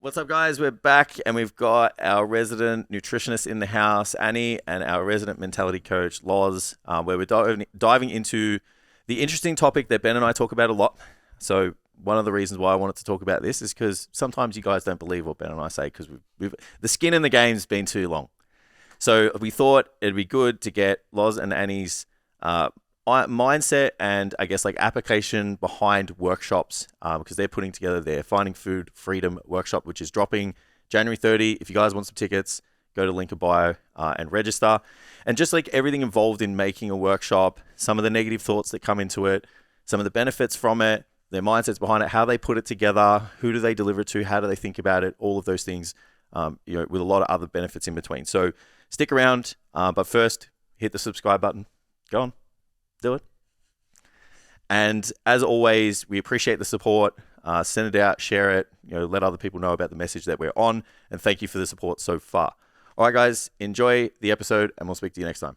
What's up, guys? We're back, and we've got our resident nutritionist in the house, Annie, and our resident mentality coach, Loz, where we're diving into the interesting topic that Ben and I talk about a lot. So one of the reasons why I wanted to talk about this is because sometimes you guys don't believe what Ben and I say because the skin in the game's been too long. So we thought it'd be good to get Loz and Annie's mindset and I guess like application behind workshops because they're putting together their Finding Food Freedom workshop, which is dropping January 30. If you guys want some tickets, go to link in bio and register. And just like everything involved in making a workshop, some of the negative thoughts that come into it, some of the benefits from it, their mindsets behind it, how they put it together, who do they deliver it to, how do they think about it, all of those things, with a lot of other benefits in between. So stick around, but first hit the subscribe button. Go on. Do it. And as always, we appreciate the support. Send it out, share it, let other people know about the message that we're on. And thank you for the support so far. All right, guys, enjoy the episode and we'll speak to you next time.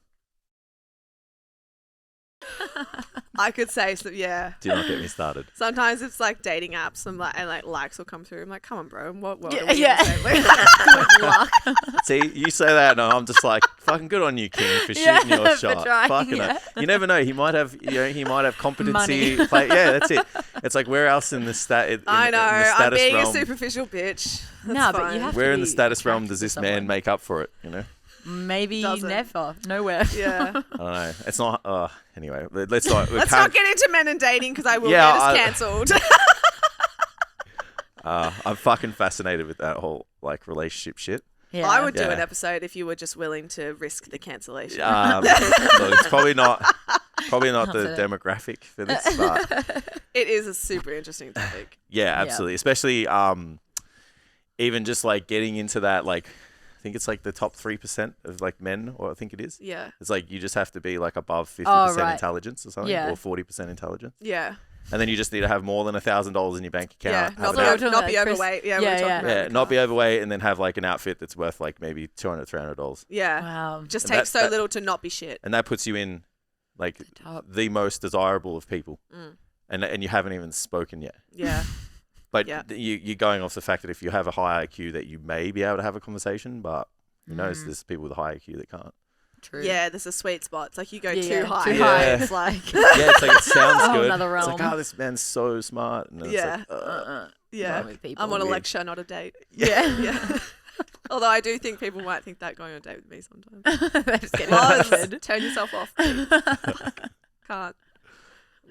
I could say so, yeah. Do not get me started. Sometimes it's like dating apps and likes will come through. I'm like, come on, bro. What Yeah. Good luck. See, you say that and I'm just like, fucking good on you, King, for shooting your shot. Trying, fucking You never know. He might have, competency. Money. Yeah, that's it. It's like, where else in the status I'm being realm, a superficial bitch. No, That's but you fine. have where to in the be status realm does attracted this to man someone. make up for it, Maybe Doesn't. never. Nowhere. Yeah. I don't know. It's not. Anyway, let's not. Let's not get into men and dating because I will Yeah, get us cancelled. I'm fucking fascinated with that whole like relationship shit. Yeah. I would do Yeah. an episode if you were just willing to risk the cancellation. Look, it's probably not Not the for that. demographic for this, but It is a super interesting topic. yeah, absolutely. Especially even just like getting into that, like I think it's like the top 3% of like men, or I think it is. Yeah. It's like you just have to be like above 50% right. intelligence or something, Yeah. or 40% intelligence, Yeah. and then you just need to have more than $1,000 in your bank Yeah. account. Not have be, an out- not be Chris- overweight. Yeah. Yeah, we were talking yeah. about yeah, the not be car. overweight, and then have like an outfit that's worth like maybe $200-$300, Yeah. Wow. Just And takes that- so little to not be shit. and that puts you in like Top. the most desirable of people, Mm. and you haven't even spoken yet. Yeah. But Yeah. you're going off the fact that if you have a high IQ that you may be able to have a conversation, but who knows? Mm. There's people with a high IQ that can't. True. Yeah, there's a sweet spot. It's like you go Yeah, too yeah. high. Too Yeah. high. It's like. Yeah, it's like it sounds Oh, good. another It's like, realm. oh, this man's so smart. And it's Yeah. like, Yeah. Wrong with people. I'm on a Weird. lecture, not a date. Yeah. Yeah. Although I do think people might think that going on a date with me sometimes. They're just getting Loz, lectured. turn yourself off. Please. Can't.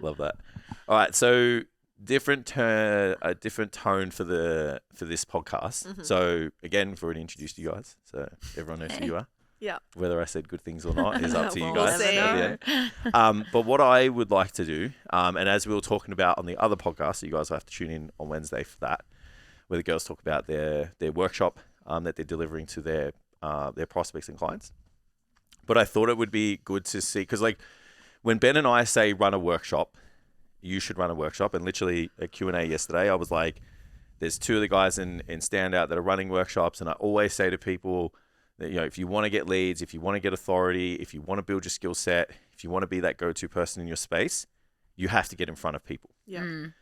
love that. All right, so a different tone for this podcast. Mhm. So again, we've already introduced you guys, so everyone knows who you are. Yeah. Whether I said good things or not is up to you We'll guys. see. at the end. But what I would like to do, and as we were talking about on the other podcast, so you guys will have to tune in on Wednesday for that, where the girls talk about their workshop that they're delivering to their prospects and clients. But I thought it would be good to see, because like when Ben and I say run a workshop, you should run a workshop. And literally a Q&A yesterday, I was like, there's two of the guys in Standout that are running workshops, and I always say to people that, if you want to get leads, if you want to get authority, if you want to build your skill set, if you want to be that go-to person in your space, you have to get in front of people. Yeah. Mm.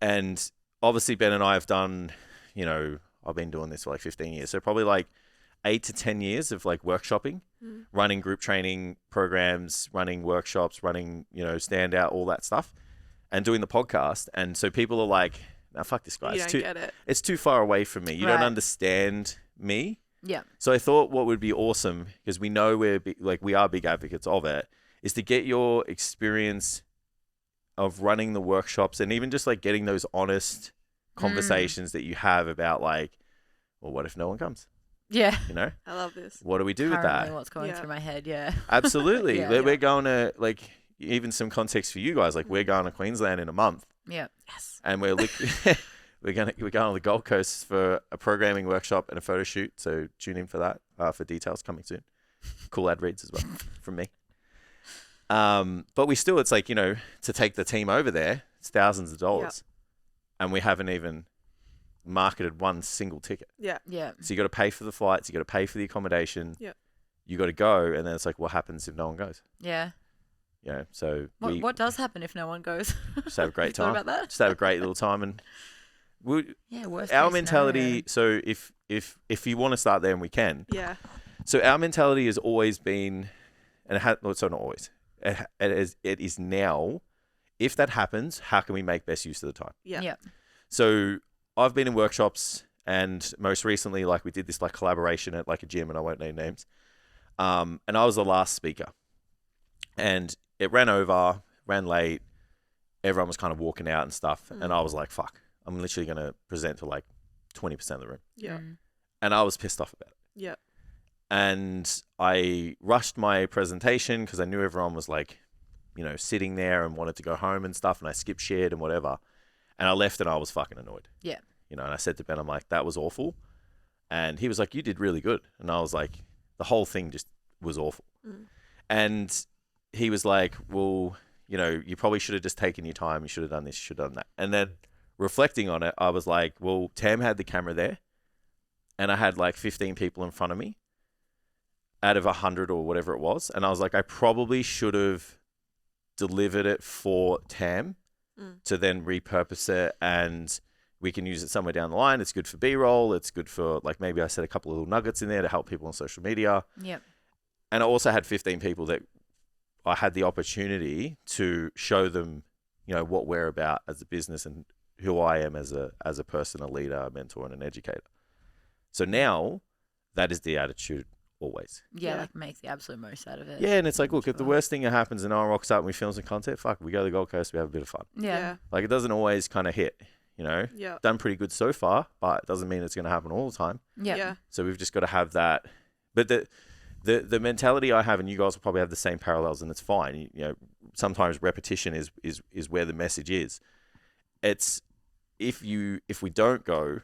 And obviously Ben and I have done, I've been doing this for like 15 years. So probably like 8 to 10 years of like workshopping, running group training programs, running workshops, running, Standout, all that stuff, and doing the podcast. And so people are like, no, fuck this guy. You don't get it. It's too far away from me. You don't Right. understand me. Yeah. So I thought what would be awesome, because we know we are big advocates of it, is to get your experience of running the workshops, and even just like getting those honest conversations that you have about like, well, what if no one comes? Yeah. I love this. What do we do with Currently that? what's going Yeah. through my head. Yeah. Absolutely. Yeah. We're going to, like, even some context for you guys, like we're going to Queensland in a month, Yeah. Yes. and we're going on the Gold Coast for a programming workshop and a photo shoot. So tune in for that, for details coming soon. Cool ad reads as well from me. But we still, it's like, to take the team over there, it's thousands of dollars, and we haven't even marketed one single ticket. Yeah. Yeah. So you got to pay for the flights, you got to pay for the accommodation. Yeah. You got to go, and then it's like, what happens if no one goes? Yeah. So What does happen if no one goes? just have a great You thought time. about that? Just have a great little time and Worst our case mentality. So if you want to start there, and we can. Yeah. So our mentality has always been, and it has, well, so not always. It is now. If that happens, how can we make best use of the time? Yeah. Yeah. So I've been in workshops, and most recently, like we did this like collaboration at like a gym, and I won't name names. And I was the last speaker, and it ran late. Everyone was kind of walking out and stuff, and I was like, "Fuck, I'm literally going to present to like 20% of the room," Yeah. and I was pissed off about it. Yeah. And I rushed my presentation because I knew everyone was like, sitting there and wanted to go home and stuff, and I skipped shared and whatever. And I left and I was fucking annoyed. Yeah. And I said to Ben, I'm like, that was awful. And he was like, you did really good. And I was like, the whole thing just was awful. And he was like, well, you probably should have just taken your time. You should have done this, you should have done that. And then reflecting on it, I was like, well, Tam had the camera there and I had like 15 people in front of me out of 100 or whatever it was. And I was like, I probably should have delivered it for Tam to then repurpose it, and we can use it somewhere down the line. It's good for B-roll. It's good for, like, maybe I said a couple of little nuggets in there to help people on social media. Yep. And I also had 15 people that I had the opportunity to show them, what we're about as a business and who I am as a person, a leader, a mentor, and an educator. So now that is the attitude always. Yeah, like make the absolute most out of it. Yeah, and it's like, look, if the worst thing that happens and no one rocks up and we film some content, fuck, we go to the Gold Coast, we have a bit of fun. Yeah. Like, it doesn't always kind of hit, Yeah. Done pretty good so far, but it doesn't mean it's going to happen all the time. Yeah. Yeah. So we've just got to have that. But the mentality I have, and you guys will probably have the same parallels, and it's fine. Sometimes repetition is where the message is. It's if we don't go,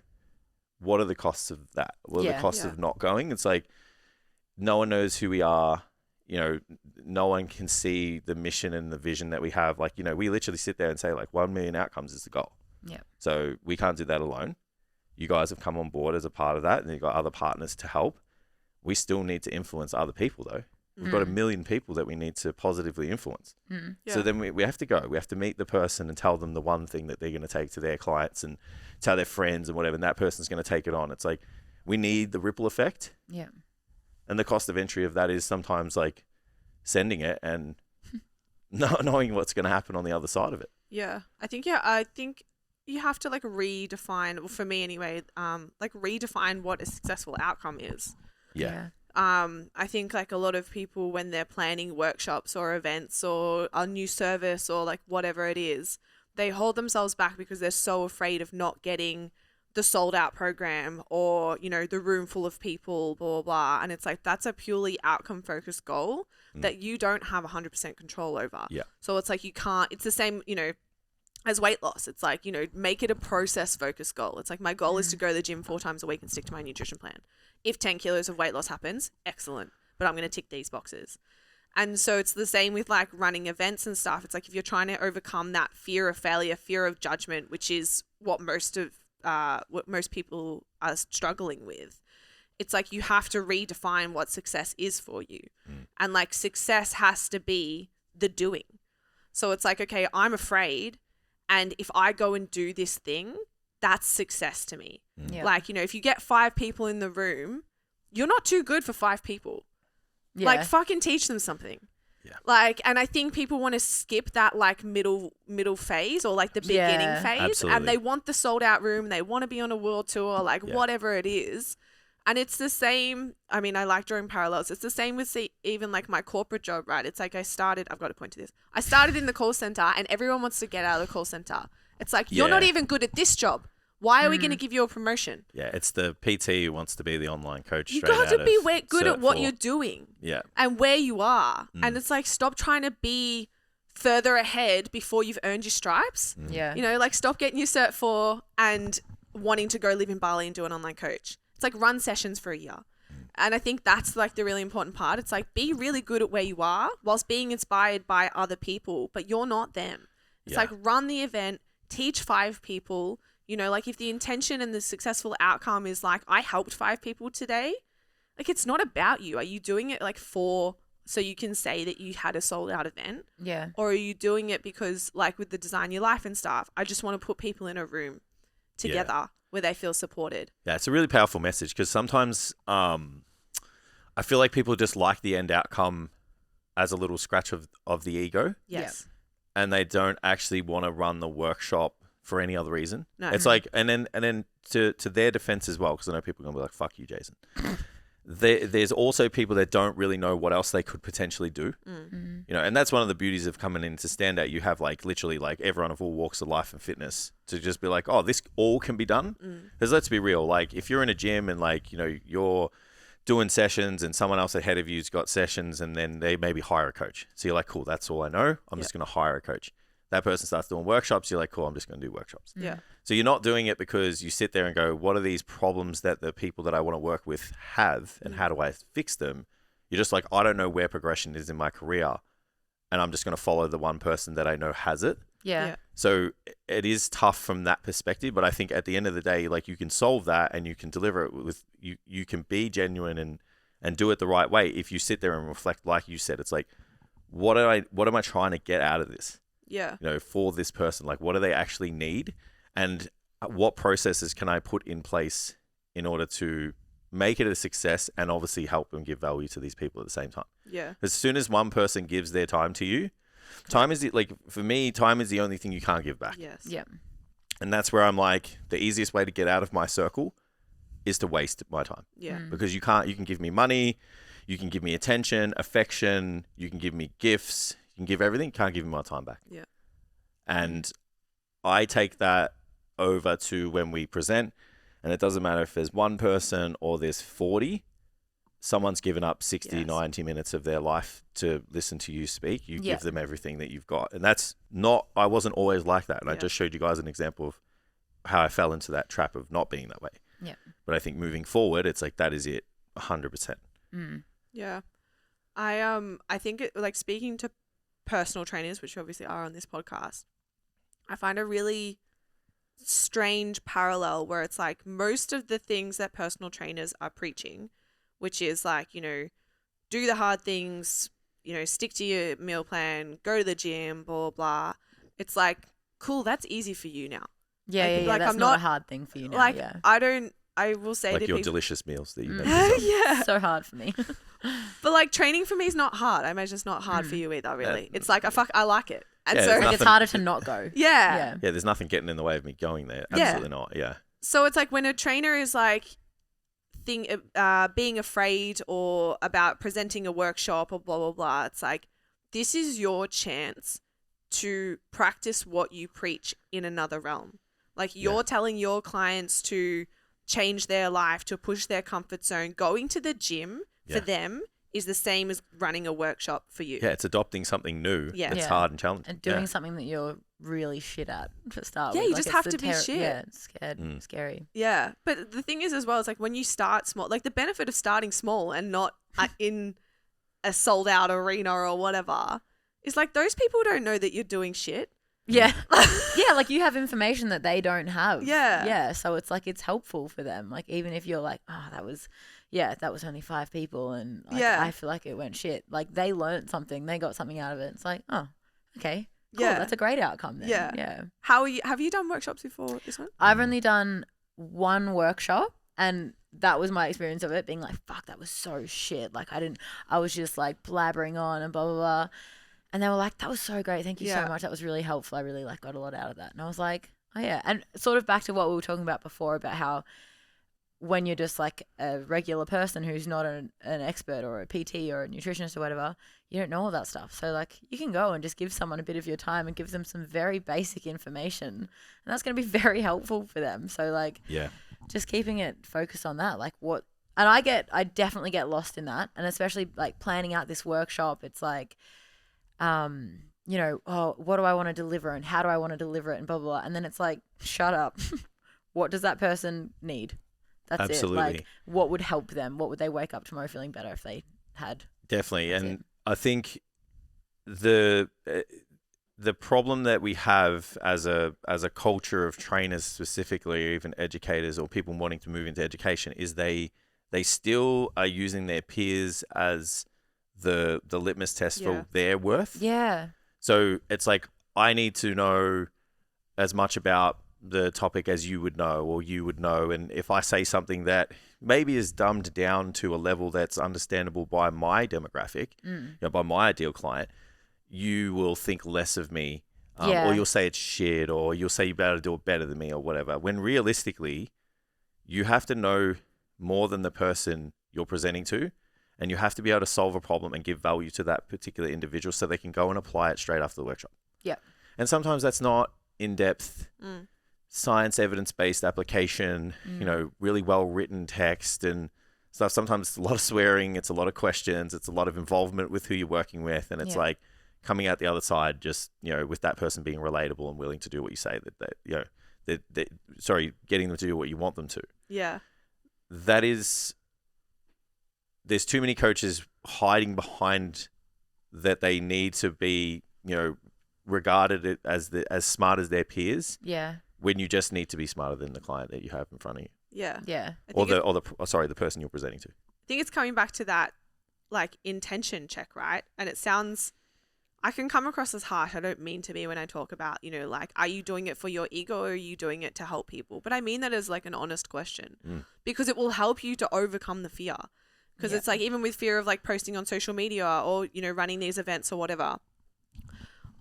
what are the costs of that? What are the costs of not going? It's like, no one knows who we are. No one can see the mission and the vision that we have. Like, we literally sit there and say like 1 million outcomes is the goal. Yeah. So we can't do that alone. You guys have come on board as a part of that, and you've got other partners to help. We still need to influence other people though. We've got 1 million people that we need to positively influence. So then we have to go. We have to meet the person and tell them the one thing that they're going to take to their clients and tell their friends and whatever, and that person's going to take it on. It's like, we need the ripple effect. Yeah. And the cost of entry of that is sometimes like sending it and not knowing what's going to happen on the other side of it. Yeah. I think you have to like redefine, well, for me anyway, like redefine what a successful outcome is. Yeah. I think like a lot of people when they're planning workshops or events or a new service or like whatever it is, they hold themselves back because they're so afraid of not getting the sold out program or, the room full of people, blah, blah, blah. And it's like, that's a purely outcome focused goal that you don't have 100% control over. Yeah. So it's like, it's the same, as weight loss. It's like, make it a process focused goal. It's like, my goal is to go to the gym 4 times a week and stick to my nutrition plan. If 10 kilos of weight loss happens, excellent. But I'm going to tick these boxes. And so it's the same with like running events and stuff. It's like, if you're trying to overcome that fear of failure, fear of judgment, which is what most people are struggling with, it's like you have to redefine what success is for you. And like success has to be the doing. So it's like, okay, I'm afraid, and if I go and do this thing, that's success to me. Yeah. Like, if you get 5 people in the room, you're not too good for 5 people. Yeah. Like, fucking teach them something. Yeah. Like, and I think people want to skip that like middle phase or like the beginning phase. Absolutely. And they want the sold out room. They want to be on a world tour, like whatever it is. And it's the same. I mean, I like drawing parallels. It's the same with even like my corporate job, right? It's like I've got to point to this. I started in the call center and everyone wants to get out of the call center. It's like, you're not even good at this job. Why are we going to give you a promotion? Yeah, it's the PT who wants to be the online coach. You got to be good at what you're doing. Yeah. And where you are. And it's like, stop trying to be further ahead before you've earned your stripes. Yeah. Like stop getting your Cert 4 and wanting to go live in Bali and do an online coach. It's like run sessions for a year. And I think that's like the really important part. It's like, be really good at where you are whilst being inspired by other people, but you're not them. It's like, run the event, teach 5 people. Like if the intention and the successful outcome is like, I helped 5 people today, like it's not about you. Are you doing it like so you can say that you had a sold out event? Yeah. Or are you doing it because like with the Design Your Life and stuff, I just want to put people in a room, together where they feel supported. Yeah, it's a really powerful message because sometimes I feel like people just like the end outcome as a little scratch of the ego, Yes. and they don't actually want to run the workshop for any other reason. No. It's like, and then to their defense as well, because I know people are gonna be like, "Fuck you, Jason." There's also people that don't really know what else they could potentially do, you know, and that's one of the beauties of coming into stand out. You have like literally like everyone of all walks of life and fitness to just be like, oh, this all can be done. Because let's be real, like if you're in a gym and like, you know, you're doing sessions and someone else ahead of you's got sessions and then they maybe hire a coach. So you're like, cool, that's all I know. I'm just going to hire a coach. That person starts doing workshops. You're like, cool, I'm just going to do workshops. Yeah. So you're not doing it because you sit there and go, what are these problems that the people that I want to work with have and how do I fix them? You're just like, I don't know where progression is in my career and I'm just going to follow the one person that I know has it. Yeah. So it is tough from that perspective, but I think at the end of the day, like you can solve that and you can deliver it with you can be genuine and do it the right way. If you sit there and reflect, like you said, it's like, what am I trying to get out of this? Yeah. You know, for this person, like what do they actually need and what processes can I put in place in order to make it a success and obviously help and give value to these people at the same time. Yeah. As soon as one person gives their time to you, time is for me, time is the only thing you can't give back. Yes. Yeah. And that's where I'm like, the easiest way to get out of my circle is to waste my time. Yeah. Because you can give me money, you can give me attention, affection, you can give me gifts, you can give everything, you can't give me my time back. Yeah. And I take that over to when we present, and it doesn't matter if there's one person or there's 40, someone's given up 60, 90 minutes of their life to listen to you speak. You give them everything that you've got. And that's not, I wasn't always like that. And I just showed you guys an example of how I fell into that trap of not being that way. Yeah. But I think moving forward, it's like, that is it 100%. Yeah. I think like speaking to personal trainers, which obviously are on this podcast, I find a really strange parallel where it's like most of the things that personal trainers are preaching, which is like, you know, do the hard things, you know, stick to your meal plan, go to the gym, blah, blah, blah. It's like, cool, that's easy for you now. Yeah, Like- yeah, like, that's I'm not not- a hard thing for you now. Like, yeah. I will say Like to your people, delicious meals that you make yourself. yeah. So hard for me. But like training for me is not hard. I imagine it's not hard for you either, really. It's like, I like it. And Yeah, so, it's Like, it's Nothing- harder to not go. yeah. Yeah. Yeah, there's nothing getting in the way of me going there. Yeah. Absolutely not. Yeah. So it's like when a trainer is like being afraid or about presenting a workshop or blah, blah, blah. It's like, this is your chance to practice what you preach in another realm. Like you're telling your clients to change their life, to push their comfort zone. Going to the gym for them is the same as running a workshop for you. Yeah, it's adopting something new Yeah. that's Yeah. hard and challenging. And doing something that you're really shit at to start Yeah, with. you Like, just it's have the to be shit. Yeah, it's scary. Yeah. But the thing is as well, it's like when you start small, like the benefit of starting small and not in a sold out arena or whatever is like those people don't know that you're doing shit. Yeah. Yeah, like you have information that they don't have. Yeah. Yeah, so it's like it's helpful for them. Like even if you're like, oh, that was only 5 people and like, I feel like it went shit. Like they learned something, they got something out of it. It's like, oh, okay. Cool, Yeah. that's a great outcome then. Yeah. Yeah. Have you done workshops before this one? I've only done one workshop and that was my experience of it being like, fuck, that was so shit. Like I was just like blabbering on and blah, blah, blah. And they were like, that was so great. Thank you so much. That was really helpful. I really like got a lot out of that. And I was like, oh yeah. And sort of back to what we were talking about before about how when you're just like a regular person who's not an expert or a PT or a nutritionist or whatever, you don't know all that stuff. So like you can go and just give someone a bit of your time and give them some very basic information. And that's going to be very helpful for them. So like just keeping it focused on that. Like what, and I definitely get lost in that. And especially like planning out this workshop, it's like, you know, oh, what do I want to deliver and how do I want to deliver it and blah, blah, blah. And then it's like, shut up. What does that person need? That's Absolutely. it. Like, what would help them? What would they wake up tomorrow feeling better if they had? Definitely. That's And it. I think the problem that we have as a culture of trainers specifically, or even educators or people wanting to move into education, is they still are using their peers as the litmus test for their worth. Yeah. So it's like, I need to know as much about the topic as you would know, or you would know. And if I say something that maybe is dumbed down to a level that's understandable by my demographic, by my ideal client, you will think less of me, or you'll say it's shit, or you'll say you better do it better than me, or whatever. When realistically, you have to know more than the person you're presenting to, and you have to be able to solve a problem and give value to that particular individual so they can go and apply it straight after the workshop. Yeah. And sometimes that's not in-depth science evidence-based application, really well-written text and stuff. Sometimes it's a lot of swearing, it's a lot of questions, it's a lot of involvement with who you're working with, and it's like coming out the other side just, with that person being relatable and willing to do what you say, getting them to do what you want them to. Yeah. There's too many coaches hiding behind that they need to be, regarded as smart as their peers. Yeah. When you just need to be smarter than the client that you have in front of you. Yeah. Yeah. The person you're presenting to. I think it's coming back to that like intention check, right? And it sounds, I can come across as harsh. I don't mean to be when I talk about, like, are you doing it for your ego or are you doing it to help people? But I mean that as like an honest question because it will help you to overcome the fear. Because it's like, even with fear of like posting on social media or, running these events or whatever,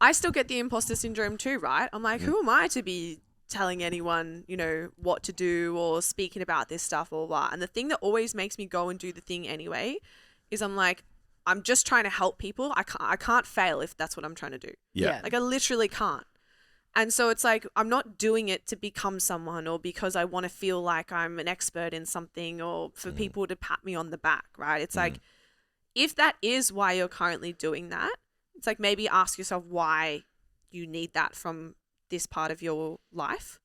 I still get the imposter syndrome too, right? I'm like, who am I to be telling anyone, what to do or speaking about this stuff or what? And the thing that always makes me go and do the thing anyway is I'm like, I'm just trying to help people. I can't fail if that's what I'm trying to do. Yeah. Like I literally can't. And so it's like, I'm not doing it to become someone or because I want to feel like I'm an expert in something or for people to pat me on the back, right? It's like, if that is why you're currently doing that, it's like maybe ask yourself why you need that from this part of your life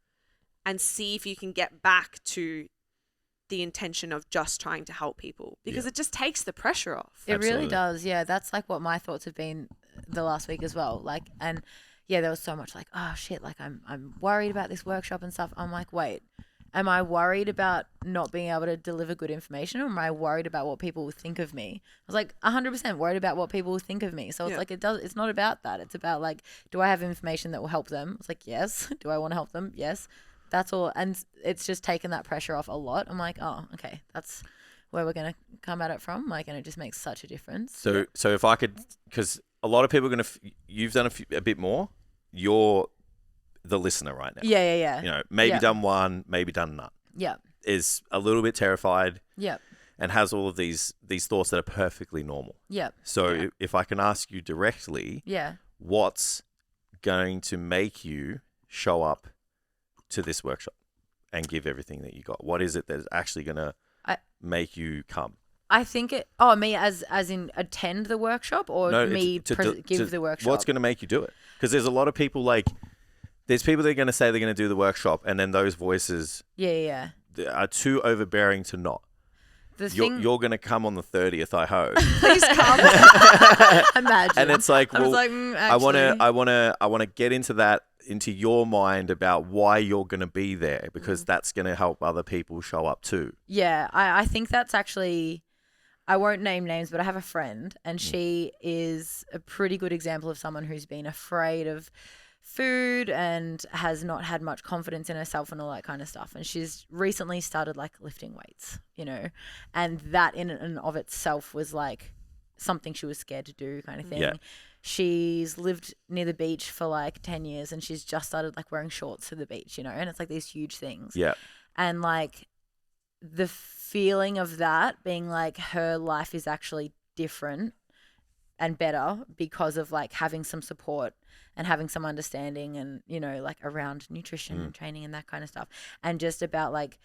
and see if you can get back to the intention of just trying to help people because it just takes the pressure off. It really does. Yeah. That's like what my thoughts have been the last week as well. Like, and yeah, there was so much like, oh shit, like I'm worried about this workshop and stuff. I'm like, wait, am I worried about not being able to deliver good information or am I worried about what people will think of me? I was like 100% worried about what people will think of me. So it's like, it's not about that. It's about like, do I have information that will help them? It's like, yes. Do I want to help them? Yes. That's all. And it's just taken that pressure off a lot. I'm like, oh, okay. That's where we're going to come at it from. Like, and it just makes such a difference. So if I could, because a lot of people are going to, you've done a bit more. You're the listener right now. Yeah. Maybe done one, maybe done none. Yeah. Is a little bit terrified. Yeah. And has all of these thoughts that are perfectly normal. Yeah. So if I can ask you directly, what's going to make you show up to this workshop and give everything that you got? What is it that's actually going to make you come? I think me as in attend the workshop or give the workshop? What's going to make you do it? Because there's a lot of people there's people that are going to say they're going to do the workshop and then those voices are too overbearing to not. You're going to come on the 30th, I hope. Please come. Imagine. And it's like, well, I want to get into your mind about why you're going to be there because that's going to help other people show up too. Yeah, I think that's actually, I won't name names, but I have a friend and she is a pretty good example of someone who's been afraid of food and has not had much confidence in herself and all that kind of stuff. And she's recently started like lifting weights, and that in and of itself was like something she was scared to do kind of thing. Yeah. She's lived near the beach for like 10 years and she's just started like wearing shorts to the beach, and it's like these huge things. Yeah. And like the feeling of that being like her life is actually different and better because of like having some support and having some understanding and, like around nutrition and training and that kind of stuff. And just about like,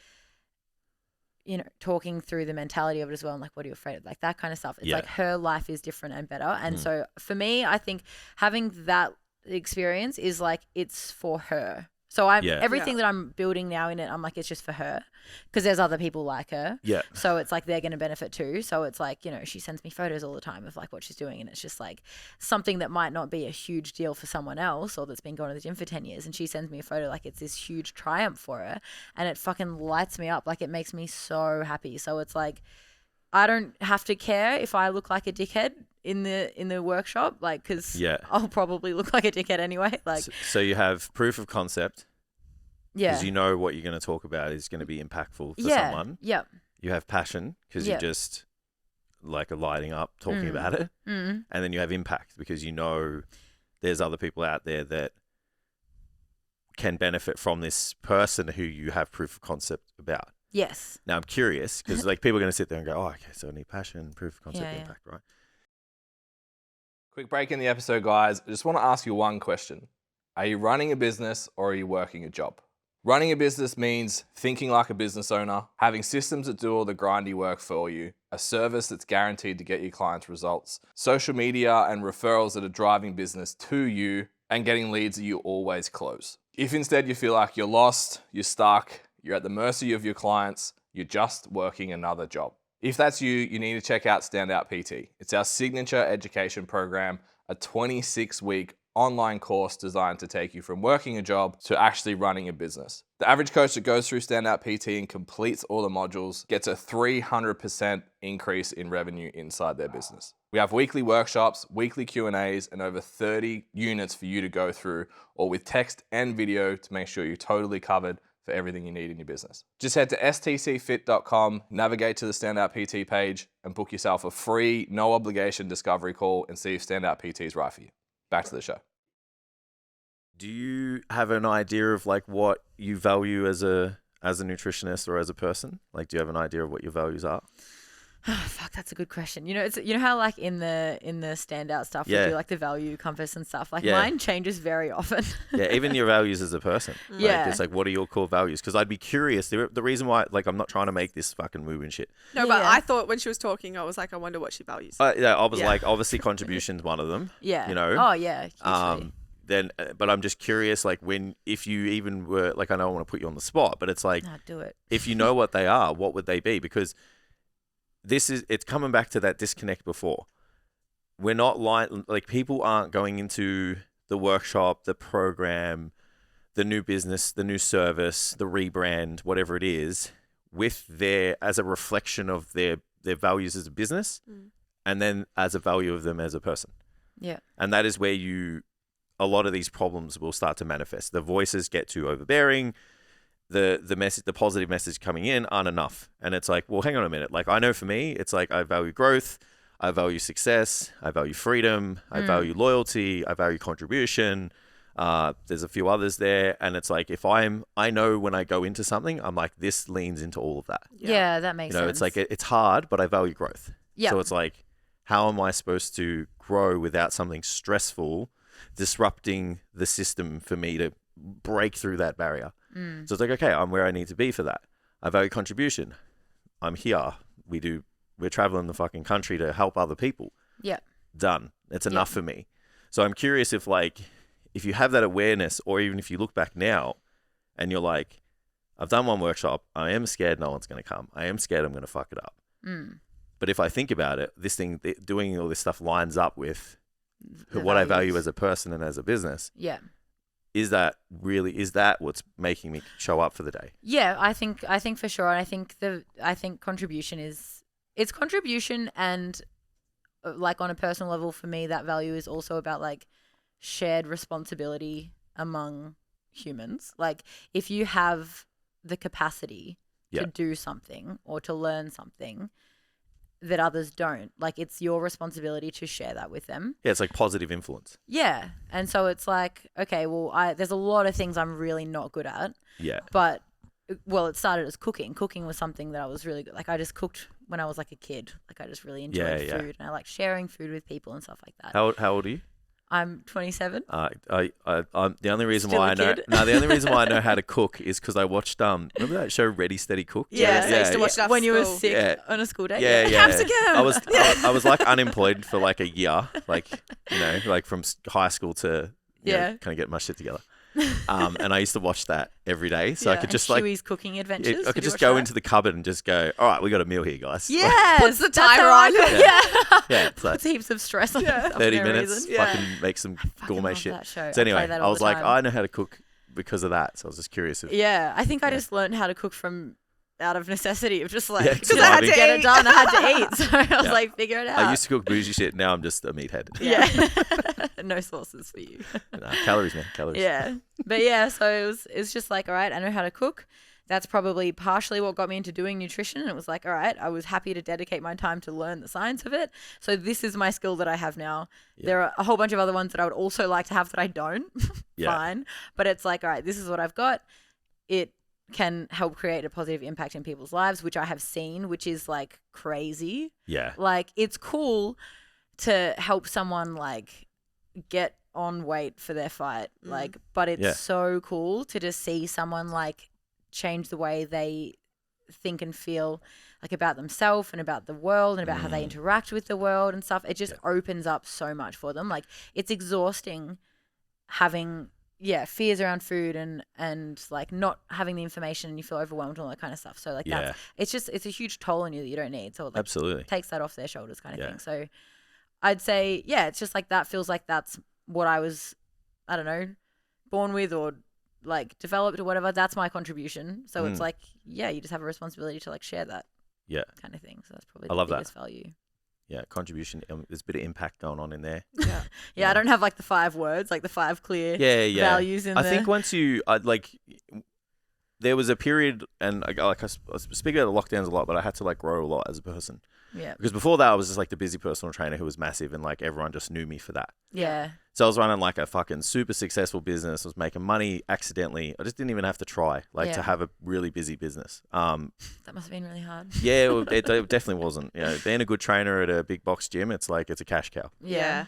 talking through the mentality of it as well and like, what are you afraid of? Like that kind of stuff. It's like her life is different and better. And so for me, I think having that experience is like, it's for her. So everything that I'm building now in it, I'm like, it's just for her because there's other people like her. Yeah. So it's like they're going to benefit too. So it's like, she sends me photos all the time of like what she's doing and it's just like something that might not be a huge deal for someone else or that's been going to the gym for 10 years and she sends me a photo like it's this huge triumph for her and it fucking lights me up. Like it makes me so happy. So it's like I don't have to care if I look like a dickhead in the workshop, like, because I'll probably look like a dickhead anyway. Like, so you have proof of concept, Yeah. Because you know what you're going to talk about is going to be impactful for Yeah. someone. Yep. You have passion because you just like are lighting up talking about it. Mm. And then you have impact because you know there's other people out there that can benefit from this person who you have proof of concept about. Yes. Now I'm curious because like people are going to sit there and go, oh, okay, so I need passion, proof of concept, Yeah, yeah. impact, right? Quick break in the episode, guys. I just want to ask you one question. Are you running a business or are you working a job? Running a business means thinking like a business owner, having systems that do all the grindy work for you, a service that's guaranteed to get your clients results, social media and referrals that are driving business to you, and getting leads that you always close. If instead you feel like you're lost, you're stuck, you're at the mercy of your clients, you're just working another job. If that's you, you need to check out Standout PT. It's our signature education program, a 26-week online course designed to take you from working a job to actually running a business. The average coach that goes through Standout PT and completes all the modules gets a 300% increase in revenue inside their business. We have weekly workshops, weekly Q&As, and over 30 units for you to go through, all with text and video to make sure you're totally covered for everything you need in your business. Just head to stcfit.com, navigate to the Standout PT page, and book yourself a free, no obligation discovery call and see if Standout PT is right for you. Back to the show. Do you have an idea of like what you value as a nutritionist or as a person? Like, do you have an idea of what your values are? Oh, fuck, that's a good question. You know, it's how like in the standout stuff we Yeah. do like the value compass and stuff. Like Yeah. mine changes very often. Yeah, even your values as a person. Like, Yeah. it's like, what are your core values? Because I'd be curious. The reason why, like, I'm not trying to make this fucking move and shit. No, but Yeah. I thought when she was talking, I was like, I wonder what she values. Yeah, I was Yeah. like, obviously, contribution's one of them. Yeah. You know? Oh yeah. Hugely. But I'm just curious, like, if you even were, like, I don't want to put you on the spot, but it's like, No, do it. if you know what they are, what would they be? Because it's coming back to that disconnect before. We're not like people aren't going into the workshop, the program, the new business, the new service, the rebrand, whatever it is, with as a reflection of their values as a business, and then as a value of them as a person. Yeah. And that is where a lot of these problems will start to manifest. The voices get too overbearing. The message, the positive message coming in aren't enough. And it's like, well, hang on a minute. Like, I know for me, it's like, I value growth. I value success. I value freedom. I value loyalty. I value contribution. There's a few others there. And it's like, I know when I go into something, I'm like, this leans into all of that. Yeah, that makes sense. It's like, it's hard, but I value growth. Yeah. So it's like, how am I supposed to grow without something stressful disrupting the system for me to break through that barrier? So it's like, okay, I'm where I need to be for that. I value contribution. I'm here. We're traveling the fucking country to help other people. Yeah. Done. It's enough for me. So I'm curious if you have that awareness, or even if you look back now and you're like, I've done one workshop. I am scared no one's going to come. I am scared I'm going to fuck it up. But if I think about it, this thing, doing all this stuff lines up with what I value as a person and as a business. Yeah. Is that what's making me show up for the day? Yeah, I think for sure. And I think contribution it's contribution, and like on a personal level for me, that value is also about like shared responsibility among humans. Like if you have the capacity to do something or to learn something that others don't, like it's your responsibility to share that with them. Yeah, it's like positive influence. Yeah. And so it's like, okay, well, there's a lot of things I'm really not good at. Yeah. But, well, it started as cooking. Cooking was something that I was really good. Like I just cooked when I was like a kid. Like I just really enjoyed food, and I like sharing food with people and stuff like that. How old are you? I'm 27. I'm the only reason Still why a I know. kid? No, the only reason why I know how to cook is because I watched remember that show Ready Steady Cook? Yeah, I used to watch that When you were school. sick on a school day. Yeah. Capsicum! I was like unemployed for like a year, like like from high school to kind of get my shit together. And I used to watch that every day, so I could just like Huey's cooking adventures. I could just go into the cupboard and just go, all right, we got a meal here, guys. Yes, Puts the that's timer how I on. cook. Yeah, Yeah. it's like Puts heaps of stress on myself 30 for no minutes, reason. fucking make some gourmet love shit. that show. So I play anyway, that I all was the like, time. I know how to cook because of that. So I was just curious if Yeah, I think I just learned how to cook from out of necessity of just like, Yeah, because I had to surviving. get it done. I had to eat. So I was Yeah. like, figure it out. I used to cook bougie shit. Now I'm just a meathead. Yeah. No sauces for you. Nah, calories, man. Calories. Yeah. But yeah, so it's just like, all right, I know how to cook. That's probably partially what got me into doing nutrition. And it was like, all right, I was happy to dedicate my time to learn the science of it. So this is my skill that I have now. Yeah. There are a whole bunch of other ones that I would also like to have that I don't. Yeah. Fine. But it's like, all right, this is what I've got. It can help create a positive impact in people's lives, which I have seen, which is like crazy. Yeah. Like, it's cool to help someone like get on weight for their fight. Like, but it's Yeah. so cool to just see someone like change the way they think and feel like about themselves and about the world and about how they interact with the world and stuff. It just opens up so much for them. Like, it's exhausting having fears around food and like not having the information and you feel overwhelmed and all that kind of stuff. So like Yeah. it's a huge toll on you that you don't need. So it like Absolutely. takes that off their shoulders kind of Yeah. thing. So I'd say, it's just like that feels like that's what I was, I don't know, born with or like developed or whatever. That's my contribution. So it's like, you just have a responsibility to like share that Yeah. kind of thing. So that's probably I the love that. biggest value. Yeah. Contribution. There's a bit of impact going on in there. Yeah. Yeah, I don't have like the 5 words, like the 5 clear Yeah. values in I there. think once there was a period, and I speak about the lockdowns a lot, but I had to like grow a lot as a person. Yeah. Because before that, I was just like the busy personal trainer who was massive, and like everyone just knew me for that. Yeah. So I was running like a fucking super successful business. I was making money accidentally. I just didn't even have to try, like to Yeah. have a really busy business. That must have been really hard. Yeah, it definitely wasn't. You know, being a good trainer at a big box gym, it's like it's a cash cow. Yeah.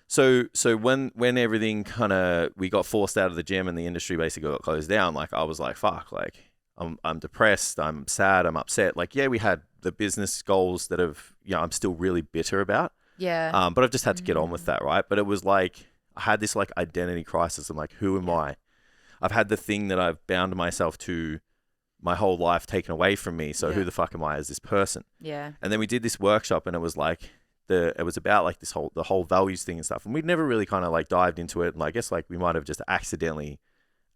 So when everything kind of we got forced out of the gym and the industry basically got closed down, like I was like, fuck, like I'm depressed, I'm sad, I'm upset. Like, yeah, we had the business goals that I'm still really bitter about. Yeah. But I've just had to get on with that, right? But it was like I had this like identity crisis. I'm like, who am I? I've had the thing that I've bound myself to my whole life taken away from me. So who the fuck am I as this person? Yeah. And then we did this workshop, and it was like it was about like the whole values thing and stuff. And we'd never really kind of like dived into it. And I guess like we might have just accidentally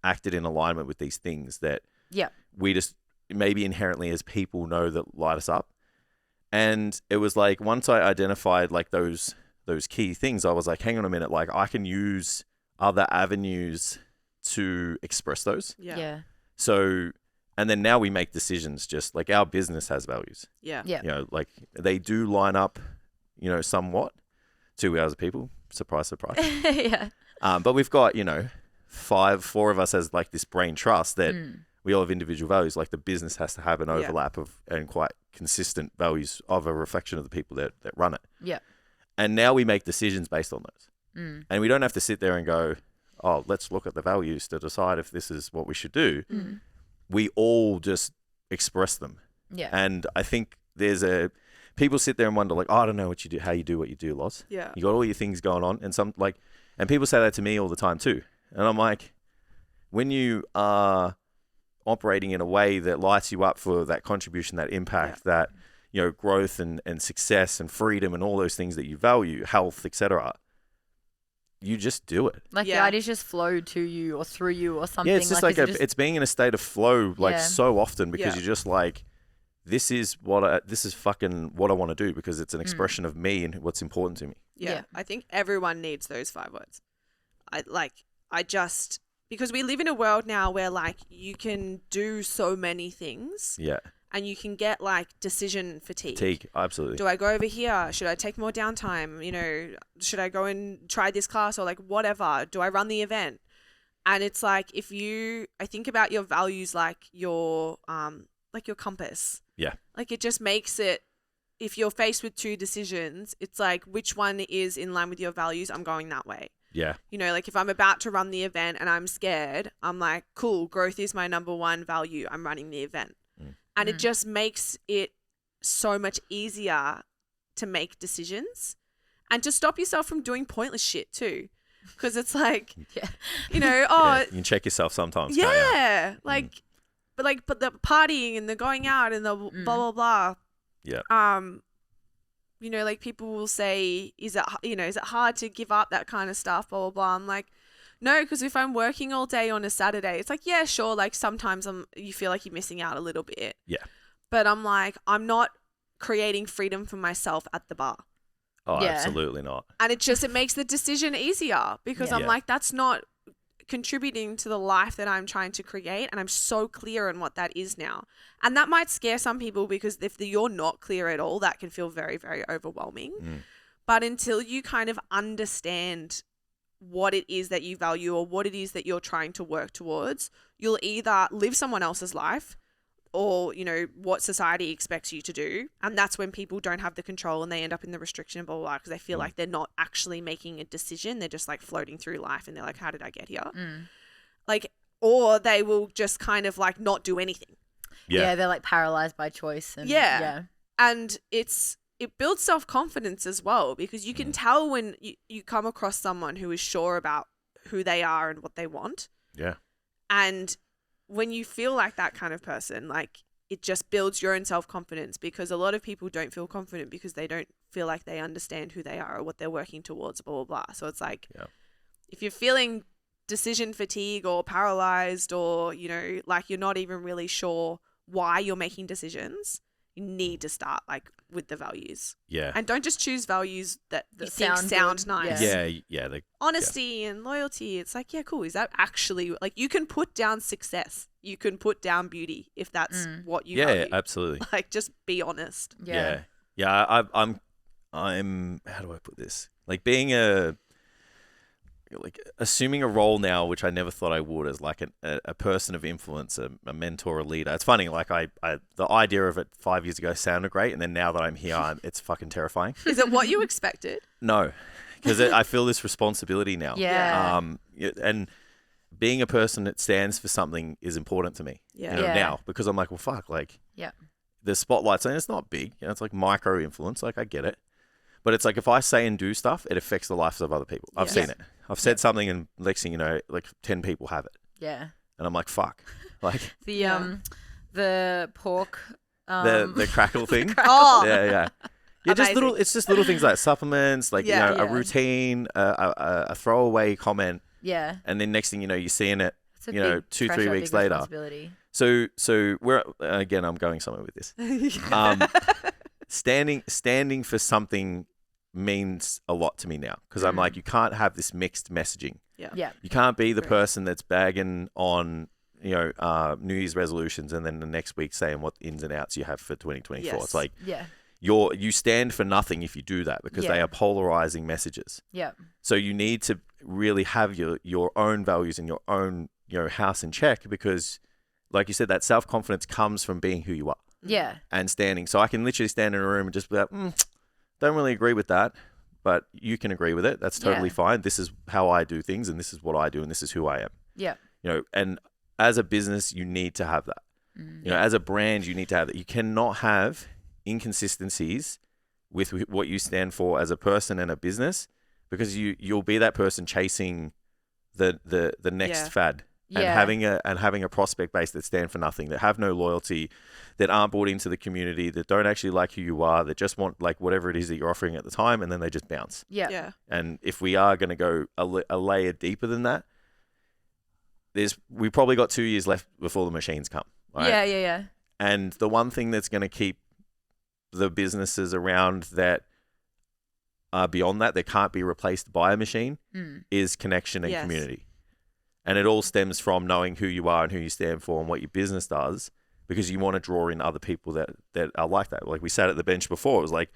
acted in alignment with these things that we just maybe inherently as people know that light us up. And it was like once I identified like those key things, I was like, hang on a minute, like I can use other avenues to express those. Yeah. Yeah. So, and then now we make decisions, just like our business has values. Yeah. Yeah. You know, like they do line up, you know, somewhat to ours people. Surprise, surprise. Yeah. But we've got, you know, four of us as like this brain trust that we all have individual values. Like the business has to have an overlap of and quite consistent values of a reflection of the people that run it. Yeah. And now we make decisions based on those. And we don't have to sit there and go, oh, let's look at the values to decide if this is what we should do. We all just express them. Yeah. And I think people sit there and wonder like, oh, I don't know what you do, how you do what you do, Loz. Yeah. You got all your things going on and people say that to me all the time too. And I'm like, when you are operating in a way that lights you up for that contribution, that impact, that, you know, growth and success and freedom and all those things that you value, health, etc., you just do it. Like the ideas just flow to you or through you or something. Yeah, it's just like it's being in a state of flow like so often because you're just like, this is fucking what I want to do because it's an expression of me and what's important to me. Yeah. I think everyone needs those 5 words. Because we live in a world now where like you can do so many things. Yeah. And you can get like decision fatigue. Absolutely. Do I go over here? Should I take more downtime? You know, should I go and try this class or like whatever? Do I run the event? And it's like I think about your values like your compass. Yeah. Like it just makes it, if you're faced with 2 decisions, it's like which one is in line with your values? I'm going that way. Yeah. You know, like if I'm about to run the event and I'm scared, I'm like, cool, growth is my number 1 value. I'm running the event. And it just makes it so much easier to make decisions and to stop yourself from doing pointless shit too. Because it's like, you know, you can check yourself sometimes. can't you? but the partying and the going out and the blah, blah, blah. Yeah. You know, like people will say, is it hard to give up that kind of stuff, blah, blah, blah. I'm like, No, because if I'm working all day on a Saturday, it's like, yeah, sure. Like sometimes you feel like you're missing out a little bit. Yeah. But I'm like, I'm not creating freedom for myself at the bar. Oh, Yeah. absolutely not. And it makes the decision easier because Yeah. I'm like, that's not contributing to the life that I'm trying to create. And I'm so clear on what that is now. And that might scare some people because if you're not clear at all, that can feel very, very overwhelming. But until you kind of understand what it is that you value or what it is that you're trying to work towards, you'll either live someone else's life or, you know, what society expects you to do. And that's when people don't have the control and they end up in the restriction and blah, blah, blah, because they feel like they're not actually making a decision. They're just like floating through life and they're like, how did I get here? Like, or they will just kind of like not do anything. Yeah, they're like paralyzed by choice. And, Yeah. And it builds self-confidence as well because you can tell when you come across someone who is sure about who they are and what they want. Yeah. And when you feel like that kind of person, like it just builds your own self-confidence because a lot of people don't feel confident because they don't feel like they understand who they are or what they're working towards, blah, blah, blah. So it's like if you're feeling decision fatigue or paralyzed or, you know, like you're not even really sure why you're making decisions, you need to start like with the values. Yeah. And don't just choose values that you think sound sound good. nice. Yeah. Honesty and loyalty. It's like, yeah, cool. Is that actually like you can put down success. You can put down beauty if that's what you value. Absolutely. Like just be honest. Yeah. I'm how do I put this? Like being assuming a role now, which I never thought I would, as like a person of influence, a mentor, a leader. It's funny, like I the idea of it 5 years ago sounded great, and then now that I'm here, it's fucking terrifying. Is it what you expected? No, because I feel this responsibility now. Yeah. And being a person that stands for something is important to me. Yeah. You know, Yeah. now because I'm like, well, fuck, like the spotlight's and it's not big. You know, it's like micro influence. Like I get it. But it's like if I say and do stuff, it affects the lives of other people. I've seen it. I've said something and next thing you know, like 10 people have it. Yeah. And I'm like, fuck. Like The pork. the crackle thing. Oh, Yeah. Amazing. It's just little things like supplements, like Yeah. you know, a routine, a throwaway comment, Yeah. and then next thing you know, you're seeing it. It's a You know, big 2-3 pressure, weeks big later. responsibility. So we're again, I'm going somewhere with this. Standing for something means a lot to me now because I'm like, you can't have this mixed messaging. Yeah. You can't be the person that's bagging on, you know, New Year's resolutions and then the next week saying what ins and outs you have for 2024. Yes. It's like Yeah. you stand for nothing if you do that because they Yeah. are polarizing messages. Yeah. So you need to really have your own values and your own, you know, house in check because, like you said, that self-confidence comes from being who you are Yeah. and standing. So I can literally stand in a room and just be like, don't really agree with that, but you can agree with it. That's totally fine. This is how I do things and this is what I do and this is who I am. Yeah. You know, and as a business, you need to have that. You know, as a brand, you need to have that. You cannot have inconsistencies with what you stand for as a person and a business because you'll be that person chasing the next fad. And having a prospect base that stand for nothing, that have no loyalty, that aren't bought into the community, that don't actually like who you are, that just want like whatever it is that you're offering at the time, and then they just bounce. Yeah. Yeah. And if we are going to go a layer deeper than that, we probably got 2 years left before the machines come. Right? Yeah. And the one thing that's going to keep the businesses around that are beyond that can't be replaced by a machine is connection and community. And it all stems from knowing who you are and who you stand for and what your business does because you want to draw in other people that are like that. Like we sat at the bench before, it was like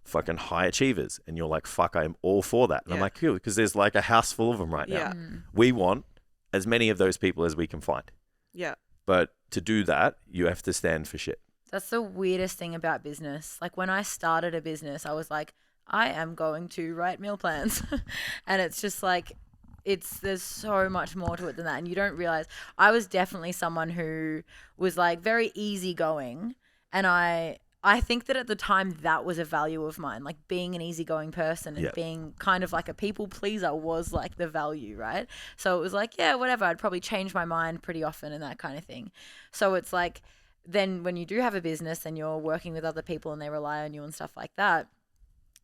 fucking high achievers. And you're like, fuck, I'm all for that. And I'm like, cool, because there's like a house full of them right now. Yeah. We want as many of those people as we can find. Yeah. But to do that, you have to stand for shit. That's the weirdest thing about business. Like when I started a business, I was like, I am going to write meal plans. And it's just like, there's so much more to it than that. And you don't realize I was definitely someone who was like very easygoing. And I think that at the time that was a value of mine, like being an easygoing person and being kind of like a people pleaser was like the value, right? So it was like, yeah, whatever. I'd probably change my mind pretty often and that kind of thing. So it's like, then when you do have a business and you're working with other people and they rely on you and stuff like that,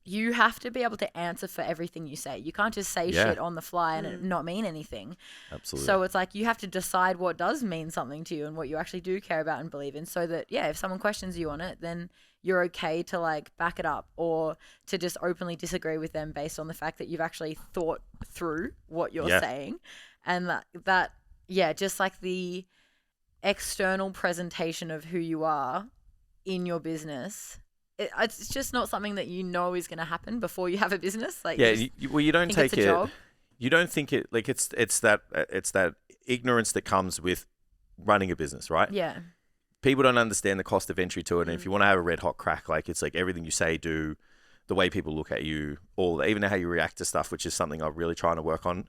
you have to be able to answer for everything you say. You can't just say Yeah. shit on the fly and it not mean anything. Absolutely. So it's like you have to decide what does mean something to you and what you actually do care about and believe in, so that, yeah, if someone questions you on it, then you're okay to like back it up, or to just openly disagree with them based on the fact that you've actually thought through what you're saying. And that just like the external presentation of who you are in your business, it's just not something that you know is going to happen before you have a business. Like, you don't think take it's a it. job. You don't think it like it's that ignorance that comes with running a business, right? Yeah. People don't understand the cost of entry to it, and if you want to have a red hot crack, like it's like everything you say, do, the way people look at you, or even how you react to stuff, which is something I'm really trying to work on.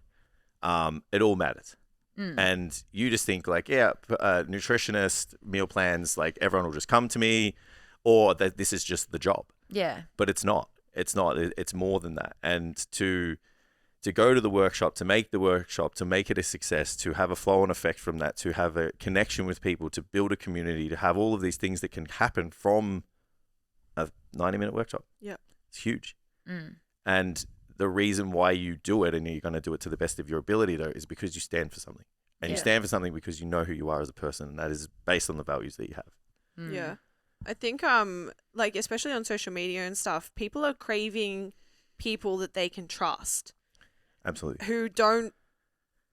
It all matters. And you just think like, nutritionist, meal plans, like everyone will just come to me, or that this is just the job. Yeah. But it's not. It's not. It's more than that. And to go to the workshop, to make the workshop, to make it a success, to have a flow-on effect from that, to have a connection with people, to build a community, to have all of these things that can happen from a 90-minute workshop. Yeah. It's huge. And the reason why you do it, and you're going to do it to the best of your ability, though, is because you stand for something. And you stand for something because you know who you are as a person, and that is based on the values that you have. Yeah. I think like especially on social media and stuff, people are craving people that they can trust. Absolutely. Who don't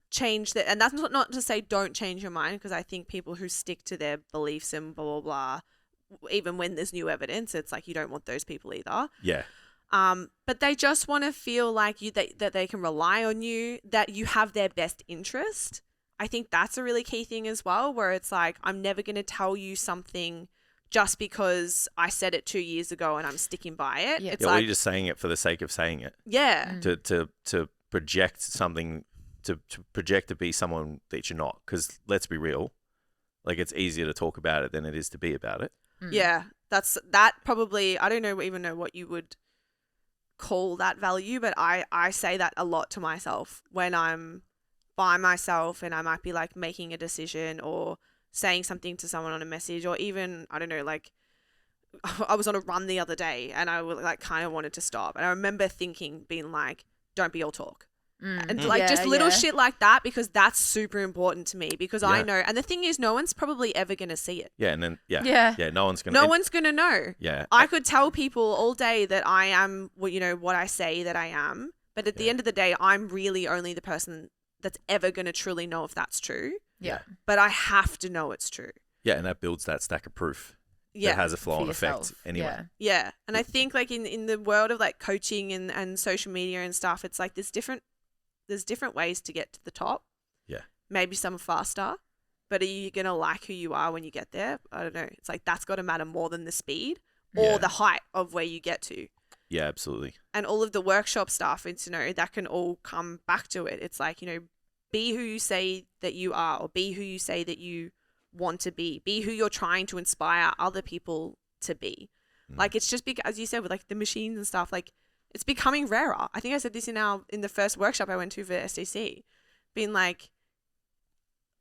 change that, and that's not to say don't change your mind, because I think people who stick to their beliefs and blah blah blah, even when there's new evidence, it's like you don't want those people either. Yeah. But they just want to feel like that they can rely on you, that you have their best interest. I think that's a really key thing as well, where it's like, I'm never going to tell you something just because I said it 2 years ago and I'm sticking by it. Yeah. It's Well, like, you're just saying it for the sake of saying it. yeah. To project something, to project to be someone that you're not. Because let's be real, like it's easier to talk about it than it is to be about it. Yeah. That probably, I don't even know what you would call that value, but I say that a lot to myself when I'm by myself and I might be like making a decision or saying something to someone on a message, or even, I don't know, like I was on a run the other day and I like kind of wanted to stop, and I remember being like, don't be all talk. And like just little shit like that, because that's super important to me, because I know, and the thing is, no one's probably ever going to see it. Yeah, and then no one's gonna. No one's going to know. Yeah, I could tell people all day that I am, what I say that I am, but at the end of the day, I'm really only the person that's ever going to truly know if that's true. Yeah. But I have to know it's true. Yeah, and that builds that stack of proof. Yeah. That has a flow-on For effect yourself. anyway. Yeah. And I think like in the world of like coaching and social media and stuff, it's like there's different ways to get to the top. Yeah. Maybe some are faster, but are you going to like who you are when you get there? I don't know. It's like that's got to matter more than the speed or the height of where you get to. Yeah, absolutely. And all of the workshop stuff, it's, that can all come back to it. It's like, be who you say that you are, or be who you say that you want to be who you're trying to inspire other people to be. Like, it's just because, as you said, with like the machines and stuff, like it's becoming rarer. I think I said this in the first workshop I went to for SDC, being like,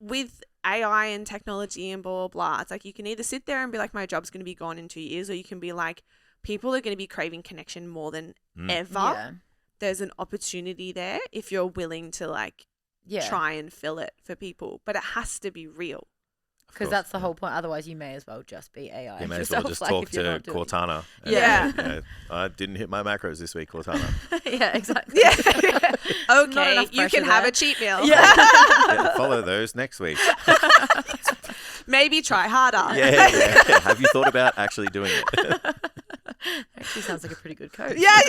with AI and technology and blah, blah, blah, it's like you can either sit there and be like, my job's going to be gone in 2 years, or you can be like, people are going to be craving connection more than ever. Yeah. There's an opportunity there if you're willing to like try and fill it for people, but it has to be real. Because that's the whole point. Otherwise, you may as well just be AI. You may as well just talk to Cortana. Yeah. I didn't hit my macros this week, Cortana. Yeah, exactly. Yeah. Not Okay, enough you pressure can have there. a cheat meal. Yeah, follow those next week. Maybe try harder. Yeah. Have you thought about actually doing it? Actually sounds like a pretty good coach. Yeah.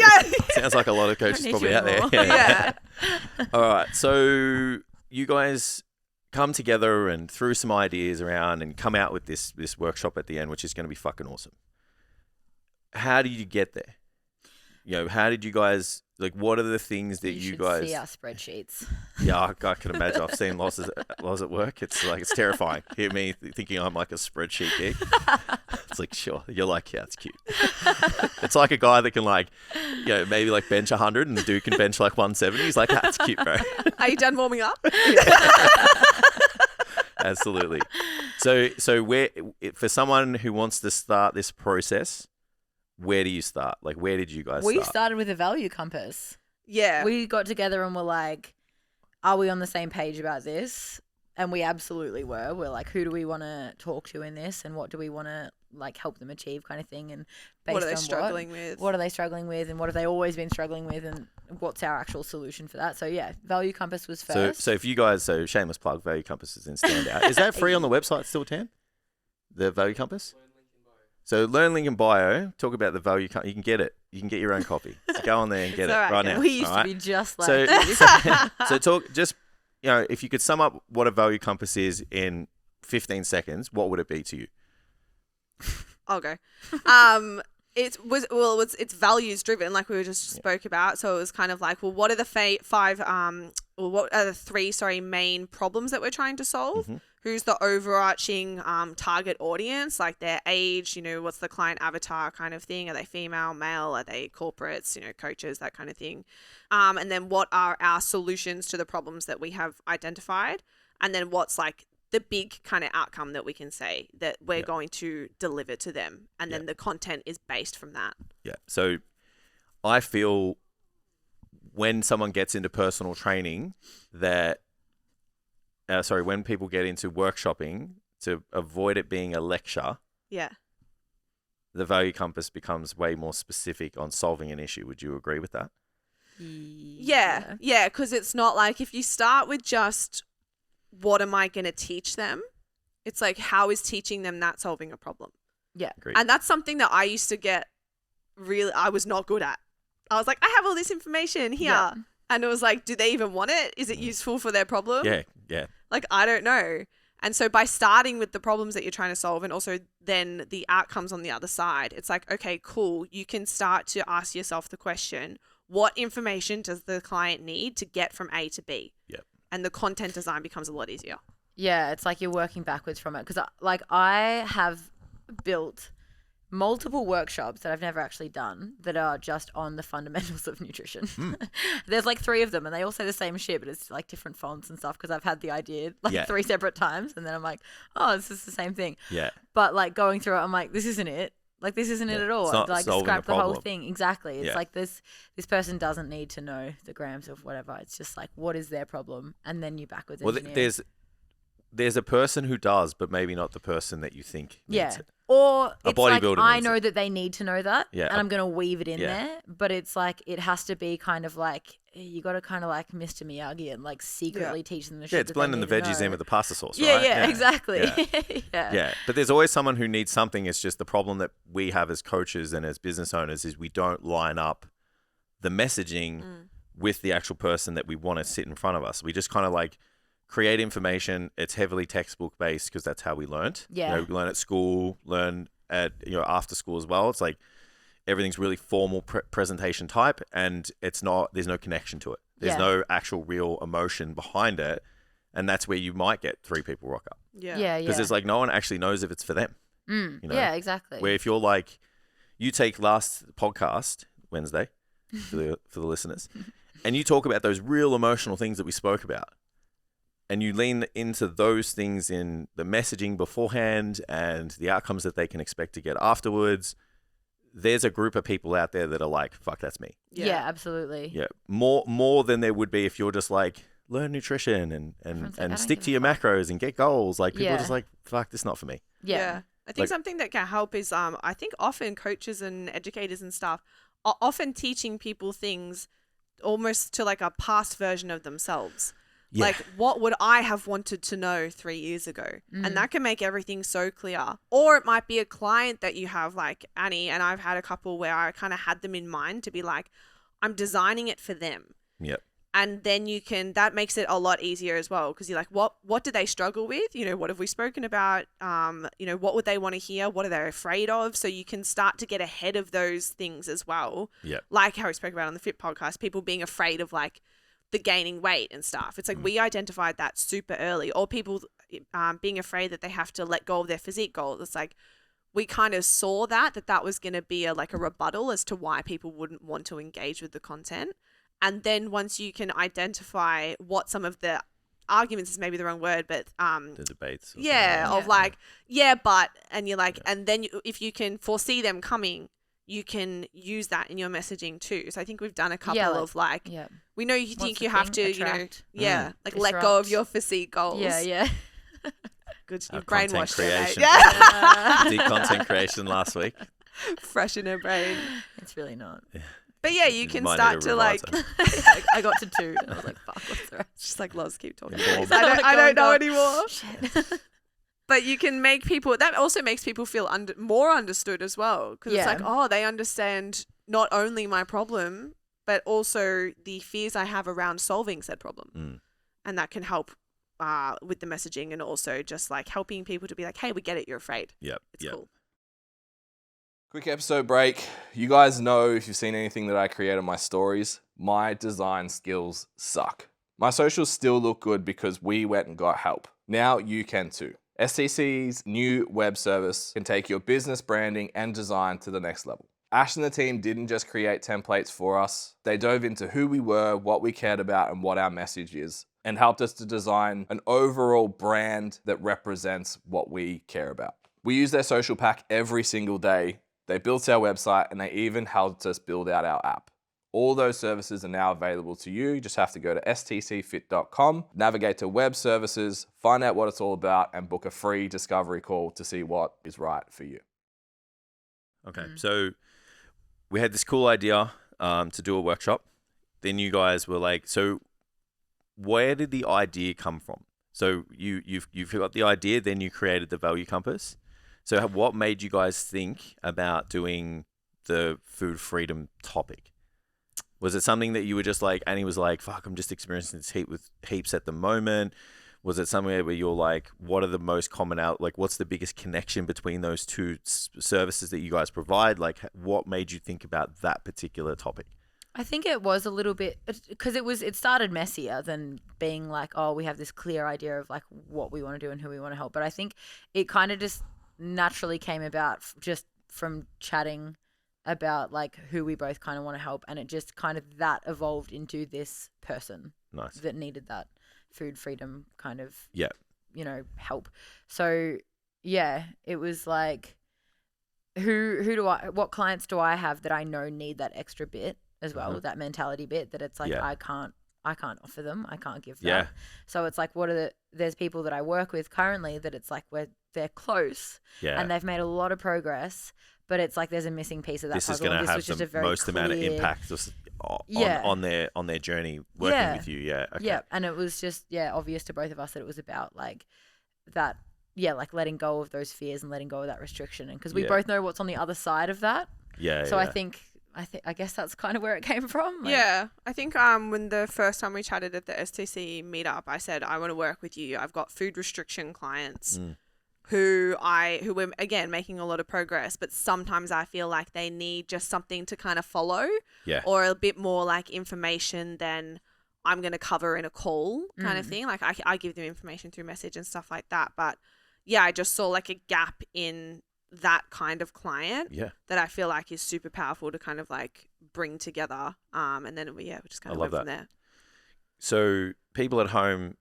Sounds like a lot of coaches need probably you out there. anymore. Yeah. All right. So you guys come together and threw some ideas around and come out with this workshop at the end, which is going to be fucking awesome. How did you get there? How did you guys, like, what are the things that you should guys... see our spreadsheets. Yeah, I can imagine. I've seen Loz at work. It's like, it's terrifying. Hear me thinking I'm like a spreadsheet geek. It's like, sure. You're like, yeah, it's cute. It's like a guy that can like, maybe like bench 100 and the dude can bench like 170. He's like, that's cute, bro. Are you done warming up? Absolutely. So where, for someone who wants to start this process, where do you start? Like, where did you guys We start? started with a value compass. Yeah. We got together and were like, are we on the same page about this? And we absolutely were. We're like, who do we want to talk to in this, and what do we want to like help them achieve, kind of thing. And based what are they on struggling with? What are they struggling with, and what have they always been struggling with, and what's our actual solution for that? So yeah, value compass was first. So if you guys, so shameless plug, Value Compass is in Standout. Is that free on the website still, Tam? The Value Compass? So learn link in bio. Talk about the value. You can get it. You can get your own copy. So go on there and get it all right, right yeah. now. we used all to right? be just like So, this. so talk just, you know, if you could sum up what a value compass is in 15 seconds, what would it be to you? I'll go. It's values driven, like we just spoke about. So it was kind of like, well, what are the what are the three main problems that we're trying to solve? Mm-hmm. Who's the overarching target audience, like their age, you know, what's the client avatar kind of thing? Are they female, male? Are they corporates, you know, coaches, that kind of thing? And then what are our solutions to the problems that we have identified? And then what's like the big kind of outcome that we can say that we're going to deliver to them. And then the content is based from that. Yeah. So I feel when someone gets into personal training that, when people get into workshopping, to avoid it being a lecture, Yeah. the value compass becomes way more specific on solving an issue. Would you agree with that? Yeah. Because it's not like if you start with just what am I going to teach them, it's like how is teaching them that solving a problem? Yeah. Agreed. And that's something that I used to get I was not good at. I was like, I have all this information here. Yeah. And it was like, do they even want it? Is it useful for their problem? Yeah. Like, I don't know. And so by starting with the problems that you're trying to solve and also then the outcomes on the other side, it's like, okay, cool. You can start to ask yourself the question, what information does the client need to get from A to B? Yep. And the content design becomes a lot easier. Yeah, it's like you're working backwards from it. Because I have built multiple workshops that I've never actually done that are just on the fundamentals of nutrition. There's like 3 of them and they all say the same shit, but it's like different fonts and stuff because I've had the idea like 3 separate times and then I'm like, oh, this is the same thing. Yeah. But like going through it, I'm like, this isn't it. Like this isn't it at all. It's not Like solving scrap the the whole problem. thing. Exactly. It's Yeah. like this person doesn't need to know the grams of whatever. It's just like, what is their problem? And then you backwards Well, engineer. there's a person who does, but maybe not the person that you think needs Yeah. it. Or it's like, bodybuilder I needs know it. that they need to know that, Yeah. and I'm going to weave it in Yeah. there. But it's like, it has to be kind of like, you got to kind of like Mr. Miyagi and like secretly teach them the shit. Yeah, it's that they blending the need to veggies know. in with the pasta sauce, Yeah, right? yeah, exactly. Yeah. Yeah. Yeah, but there's always someone who needs something. It's just the problem that we have as coaches and as business owners is we don't line up the messaging with the actual person that we want to sit in front of us. We just kind of like create information. It's heavily textbook based because that's how we learned. Yeah. You know, we learn at school, learn at after school as well. It's like everything's really formal presentation type, and there's no connection to it. There's Yeah. no actual real emotion behind it, and that's where you might get 3 people rock up Yeah. Yeah, because yeah. there's like no one actually knows if it's for them. You know? Yeah, exactly. Where if you're like, you take last podcast Wednesday for the listeners, and you talk about those real emotional things that we spoke about, and you lean into those things in the messaging beforehand and the outcomes that they can expect to get afterwards, there's a group of people out there that are like, fuck, that's me. Yeah, absolutely. Yeah, more than there would be if you're just like, learn nutrition Everyone's like, I don't stick give to a your macros and get goals. Like people are just Yeah. like, fuck, this is not for me. Yeah. I think Like- something that can help is I think often coaches and educators and stuff are often teaching people things almost to like a past version of themselves. Yeah. Like, what would I have wanted to know 3 years ago? And that can make everything so clear. Or it might be a client that you have, like Annie, and I've had a couple where I kind of had them in mind to be like, I'm designing it for them. Yep. And then that makes it a lot easier as well. Because you're like, what do they struggle with? You know, what have we spoken about? What would they want to hear? What are they afraid of? So you can start to get ahead of those things as well. Yep. Like how we spoke about on the Fit podcast, people being afraid of like the gaining weight and stuff. It's like we identified that super early. Or people being afraid that they have to let go of their physique goals. It's like we kind of saw that was going to be a rebuttal as to why people wouldn't want to engage with the content. And then once you can identify what some of the arguments is maybe the wrong word, but The debates. or yeah, something. of like, yeah, but, and you're like, and then if you can foresee them coming, you can use that in your messaging too. So I think we've done a couple Yeah, of like, Yeah. we know you What's think the you have thing? to, Attract. like let go of Disrupt. your physique goals. Yeah. Good. Our You've content brainwashed her, mate. creation. Yeah. Did content creation last week. Fresh in her brain. It's really not. But yeah, you You can might start need to a like, revisor. I got to 2. And I was like, fuck, what's the rest? just like Loz, keep talking. Yeah. please. I don't know anymore. Shit. But you can make people, that also makes people feel more understood as well. Because it's Yeah. like, oh, they understand not only my problem, but also the fears I have around solving said problem. Mm. And that can help with the messaging and also just like helping people to be like, hey, we get it, you're afraid. Yep. It's yep. cool. Quick episode break. You guys know, if you've seen anything that I create on my stories, my design skills suck. My socials still look good because we went and got help. Now you can too. STC's new web service can take your business branding and design to the next level. Ash and the team didn't just create templates for us. They dove into who we were, what we cared about, and what our message is, and helped us to design an overall brand that represents what we care about. We use their social pack every single day. They built our website, and they even helped us build out our app. All those services are now available to you. You just have to go to stcfit.com, navigate to web services, find out what it's all about, and book a free discovery call to see what is right for you. Okay. So we had this cool idea to do a workshop. Then you guys were like, so where did the idea come from? So you've got the idea, then you created the value compass. So what made you guys think about doing the food freedom topic? Was it something that you were just like, Annie was like, fuck, I'm just experiencing this heaps at the moment? Was it somewhere where you're like, what are the most common what's the biggest connection between those two services that you guys provide? Like, what made you think about that particular topic? I think it was a little bit, because it started messier than being like, oh, we have this clear idea of like what we want to do and who we want to help. But I think it kind of just naturally came about just from chatting about like who we both kind of want to help, and it just kind of that evolved into this person Nice. that needed that food freedom kind of Yeah. help. So yeah, it was like what clients do I have that I know need that extra bit as well, Uh-huh. that mentality bit that it's like Yeah. I can't offer them, I can't give that. Yeah. So it's like there's people that I work with currently that it's like they're close Yeah. and they've made a lot of progress, but it's like there's a missing piece of that This is puzzle. going to This have was just the a very most amount of clear- impact just Yeah. on their journey working Yeah. with you. Yeah. Okay. Yeah, and it was just obvious to both of us that it was about like that, like letting go of those fears and letting go of that restriction, and because we Yeah. both know what's on the other side of that. Yeah. So yeah. I guess that's kind of where it came from. Like, Yeah, I think when the first time we chatted at the STC meetup, I said I want to work with you. I've got food restriction clients who were again making a lot of progress, but sometimes I feel like they need just something to kind of follow, Yeah. or a bit more like information than I'm going to cover in a call kind of thing. Like I give them information through message and stuff like that, but yeah, I just saw like a gap in that kind of client Yeah. that I feel like is super powerful to kind of like bring together. And then we just kind I of love went from that. there. So people at home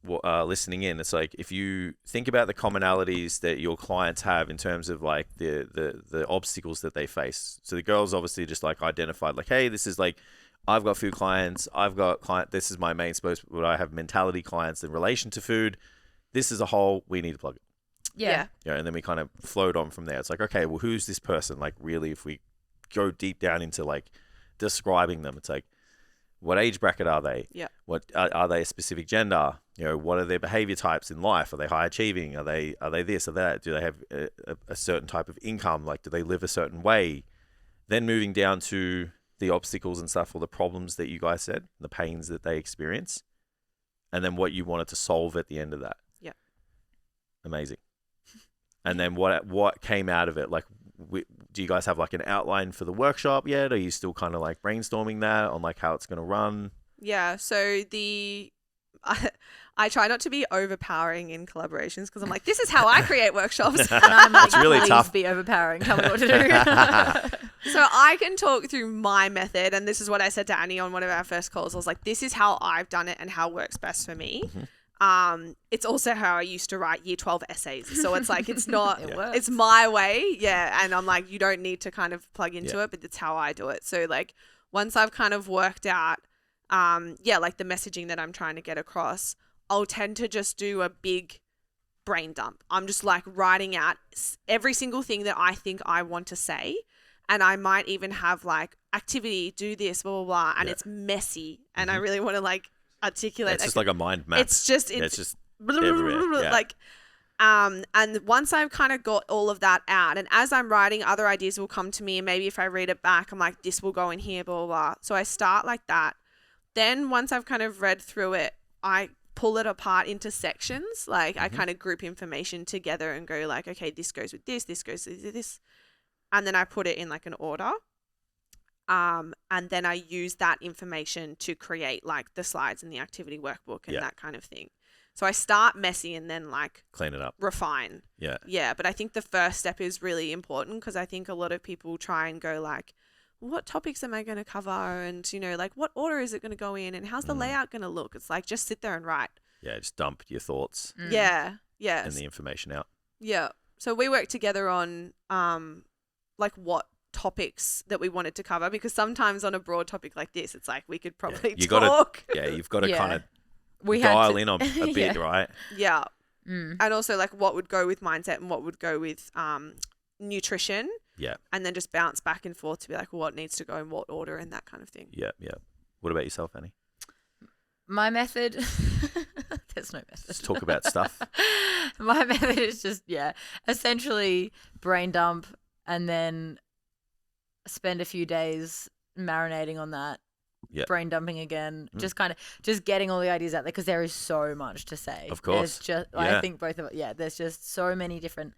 listening in, it's like if you think about the commonalities that your clients have in terms of like the obstacles that they face. So the girls obviously just like identified like, hey, this is like, I've got food clients, this is my main space, but I have mentality clients in relation to food. This is a whole, we need to plug it. Yeah. Yeah, and then we kind of flowed on from there. It's like, okay, well, who's this person? Like, really, if we go deep down into like describing them, it's like, what age bracket are they? Yeah. What are they a specific gender? What are their behavior types in life? Are they high achieving? Are they this or that? Do they have a certain type of income? Like, do they live a certain way? Then moving down to the obstacles and stuff, or the problems that you guys said, the pains that they experience, and then what you wanted to solve at the end of that. Yeah. Amazing. And then what came out of it? Like, do you guys have like an outline for the workshop yet? Are you still kind of like brainstorming that on like how it's going to run? Yeah. So I try not to be overpowering in collaborations because I'm like, this is how I create workshops. And I'm like, It's really please tough. be overpowering. Tell me what to do. So I can talk through my method, and this is what I said to Annie on one of our first calls. I was like, this is how I've done it and how it works best for me. It's also how I used to write year 12 essays. So it's like, it's not, It works. it's my way. Yeah. And I'm like, you don't need to kind of plug into it, but it's how I do it. So like once I've kind of worked out, like the messaging that I'm trying to get across, I'll tend to just do a big brain dump. I'm just like writing out every single thing that I think I want to say. And I might even have like activity, do this, blah, blah, blah. And it's messy. And I really want to like articulate. It's just like a mind map. It's just everywhere. Yeah. like, and once I've kind of got all of that out, and as I'm writing, other ideas will come to me. And maybe if I read it back, I'm like, this will go in here, blah, blah, blah. So I start like that. Then once I've kind of read through it, I pull it apart into sections. Like I kind of group information together and go like, okay, this goes with this goes with this. And then I put it in like an order. And then I use that information to create like the slides and the activity workbook and that kind of thing. So I start messy and then like Clean it up. refine. Yeah. Yeah. But I think the first step is really important because I think a lot of people try and go like, what topics am I going to cover? And, you know, like what order is it going to go in and how's the layout going to look? It's like, just sit there and write. Yeah, just dump your thoughts Yeah. Yeah. and the information out. Yeah. So we worked together on like what topics that we wanted to cover because sometimes on a broad topic like this, it's like we could probably You talk. You've got to kind of We had dial to- in on a bit, right? Yeah. Mm. And also like what would go with mindset and what would go with nutrition. Yeah. And then just bounce back and forth to be like, well, what needs to go in what order and that kind of thing. Yeah, yeah. What about yourself, Annie? My method, there's no method. Just talk about stuff. My method is just, essentially brain dump and then spend a few days marinating on that. Yeah. Brain dumping again, just getting all the ideas out there because there is so much to say. Of course. There's just, I think both of it, there's just so many different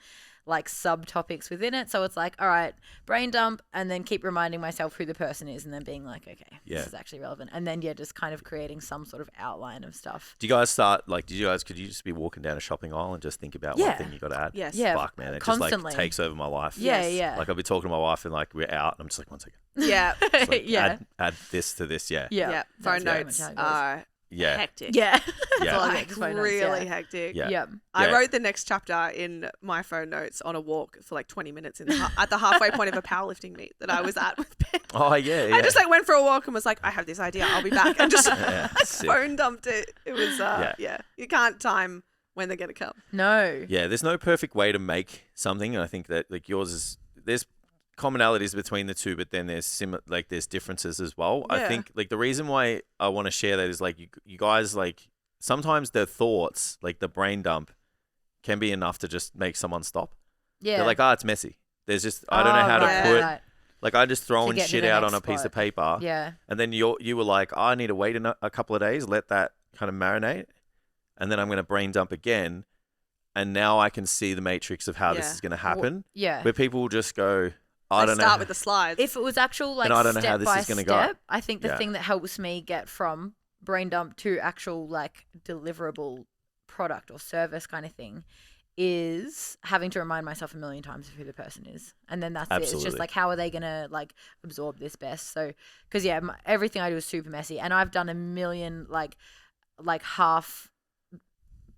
like subtopics within it. So it's like, all right, brain dump and then keep reminding myself who the person is and then being like, okay, this is actually relevant. And then, just kind of creating some sort of outline of stuff. Do you guys start, like, could you just be walking down a shopping aisle and just think about one thing you got to add? Yes. Yeah. Fuck, man. It Constantly. just, like, takes over my life. Yeah, Yes. yeah. Like, I'll be talking to my wife and, like, we're out. And I'm just like, 1 second. Yeah. Just, like, Yeah. Add this to this. Yeah. Yeah. Yeah. Phone That's very notes much how it are Yeah. hectic. Yeah. Yeah. all I Like get is phone notes, really hectic. Yeah. Yeah. I Yeah. wrote the next chapter in my phone notes on a walk for like 20 minutes at the halfway point of a powerlifting meet that I was at with Ben. Oh, yeah. I just like went for a walk and was like, I have this idea. I'll be back. And just Sick. phone dumped it. It was, you can't time when they're going to come. No. Yeah, there's no perfect way to make something. And I think that, like, yours is, there's commonalities between the two, but then there's differences as well. I Yeah. think, like, the reason why I want to share that is, like, you guys, like, sometimes the thoughts, like the brain dump, can be enough to just make someone stop. Yeah. They're like, it's messy. There's just, I don't know how to put, Right. like, I just To throwing get to shit the out on next a piece spot. of paper. Yeah. And then you were like, I need to wait a couple of days, let that kind of marinate. And then I'm going to brain dump again. And now I can see the matrix of how this Yeah. is going to happen. Yeah. Where people will just go, I They don't know. start with the slides. If it was actual like And I don't know how step this by is gonna step, go. I think the Yeah. thing that helps me get from brain dump to actual like deliverable product or service kind of thing is having to remind myself a million times of who the person is, and then that's it. It's Absolutely. just like, how are they gonna like absorb this best? So, because everything I do is super messy, and I've done a million like half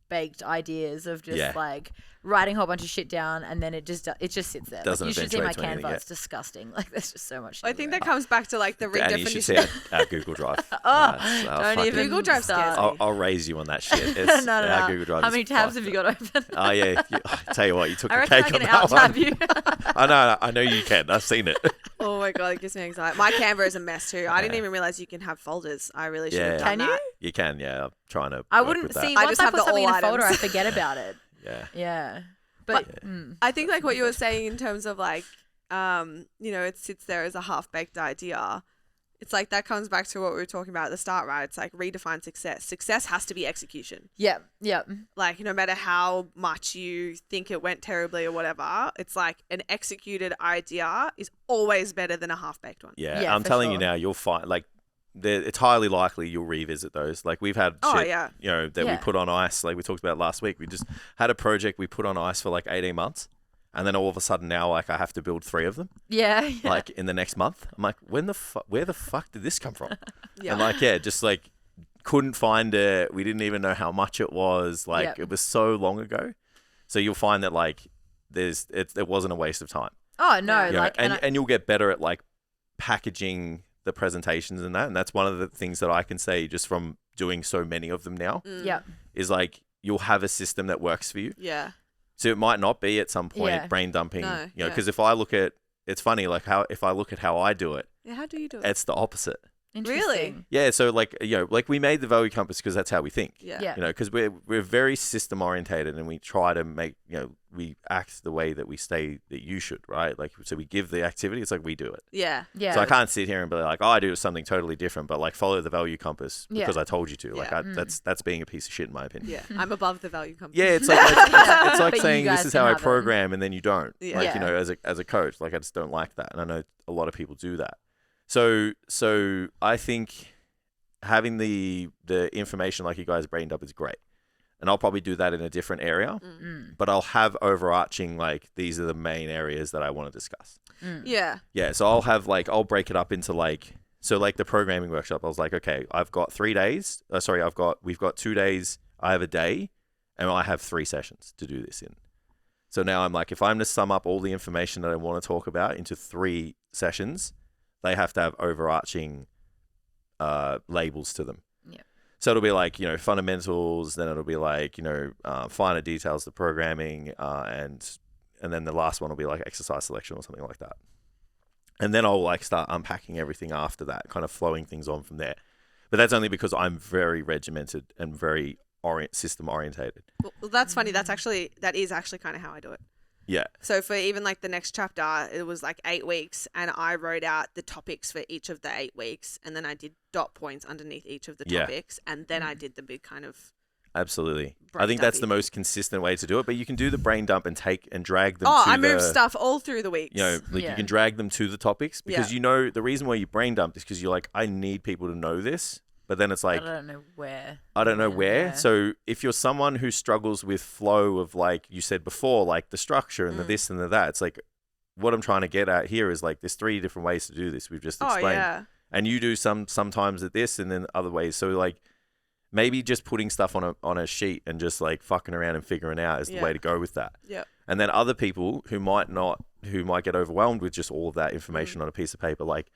baked ideas of just Yeah. like writing a whole bunch of shit down, and then it just sits there. Doesn't like, you should see my eventuate to anything, Canva; yeah. it's disgusting. Like there's just so much. Shit I think in there. that comes back to like the And you should see redefinition. our Google Drive. Don't even Google Drive start. scares me. I'll raise you on that shit. No, It's, no, our no. Google Drive How is many tabs have fucked. you got open? Oh, yeah. I tell you what, you took I a reckon I cake can on that out-tab one. you. I know you can. I've seen it. Oh my God, it gives me anxiety. My Canva is a mess too. I didn't even realize you can have folders. I really should have Yeah. done Can you? that. You can, yeah. I'm trying to I work wouldn't with that. see. I Once just I have put the something in all a folder, I items. forget about it. Yeah. Yeah, but I think like what you were saying in terms of like, it sits there as a half-baked idea. It's like that comes back to what we were talking about at the start, right? It's like redefine success. Success has to be execution. yeah. Like no matter how much you think it went terribly or whatever, it's like an executed idea is always better than a half-baked one. Yeah. Yeah, I'm for telling you sure. now, you'll find, like, it's highly likely you'll revisit those. Like, we've had Oh, shit, yeah. that we Yeah. put on ice. Like we talked about last week. We just had a project we put on ice for like 18 months. And then all of a sudden now, like, I have to build 3 of them, Yeah. like, in the next month. I'm like, where the fuck did this come from? Yeah. And, like, just, like, couldn't find it. We didn't even know how much it was. Like Yep. it was so long ago. So you'll find that like it wasn't a waste of time. Oh no, You know, like and you'll get better at like packaging the presentations and that. And that's one of the things that I can say just from doing so many of them now yeah, is like you'll have a system that works for you. Yeah. So it might not be at some point Yeah. brain dumping, No, you know, yeah. because if I look at, it's funny, like if I look at how I do it, Yeah. How do you do it? it's the opposite. interesting. Yeah. So like, you know, like we made the value compass because that's how we think. Yeah. Yeah. You know, because we're very system orientated and we try to make, you know, we act the way that we say that you should, right? Like, so we give the activity, it's like we do it. Yeah. Yeah. So I can't sit here and be like, oh, I do something totally different, but like follow the value compass Yeah. because I told you to. Like Yeah. that's being a piece of shit in my opinion. Yeah. I'm above the value compass. Yeah, it's like it's like But you saying this guys is can how I have it. program, and then you don't. Yeah. Like you Yeah. know, as a coach, like I just don't like that, and I know a lot of people do that. So I think having the information like you guys brained up is great, and I'll probably do that in a different area, but I'll have overarching like these are the main areas that I want to discuss. Yeah. Yeah, so I'll break it up into like the programming workshop. I was like, okay, I've got 3 days. We've got 2 days. I have a day, and I have 3 sessions to do this in. So now I'm like, if I'm to sum up all the information that I want to talk about into 3 sessions, they have to have overarching labels to them. Yeah. So it'll be like, you know, fundamentals, then it'll be like, you know, finer details of programming, and then the last one will be like exercise selection or something like that. And then I'll like start unpacking everything after that, kind of flowing things on from there. But that's only because I'm very regimented and very system orientated. Well, that's funny. That is actually kind of how I do it. Yeah. So for even like the next chapter, it was like 8 weeks, and I wrote out the topics for each of the 8 weeks, and then I did dot points underneath each of the Yeah. topics, and then I did the big kind of. Absolutely. Brain I think that's dumpy. the most consistent way to do it, but you can do the brain dump and drag them Oh, to I moved stuff all through the weeks. you know, like Yeah. you can drag them to the topics because Yeah. you know the reason why you brain dump is because you're like, I need people to know this, but then it's like, I don't know where. I don't know Yeah. where. Yeah. So if you're someone who struggles with flow of like you said before, like the structure and the this and the that, it's like what I'm trying to get at here is like there's 3 different ways to do this. We've just Oh explained. yeah. And you do sometimes at this and then other ways. So like maybe just putting stuff on a sheet and just like fucking around and figuring out is the Yeah. way to go with that. Yep. And then other people who might get overwhelmed with just all of that information on a piece of paper, like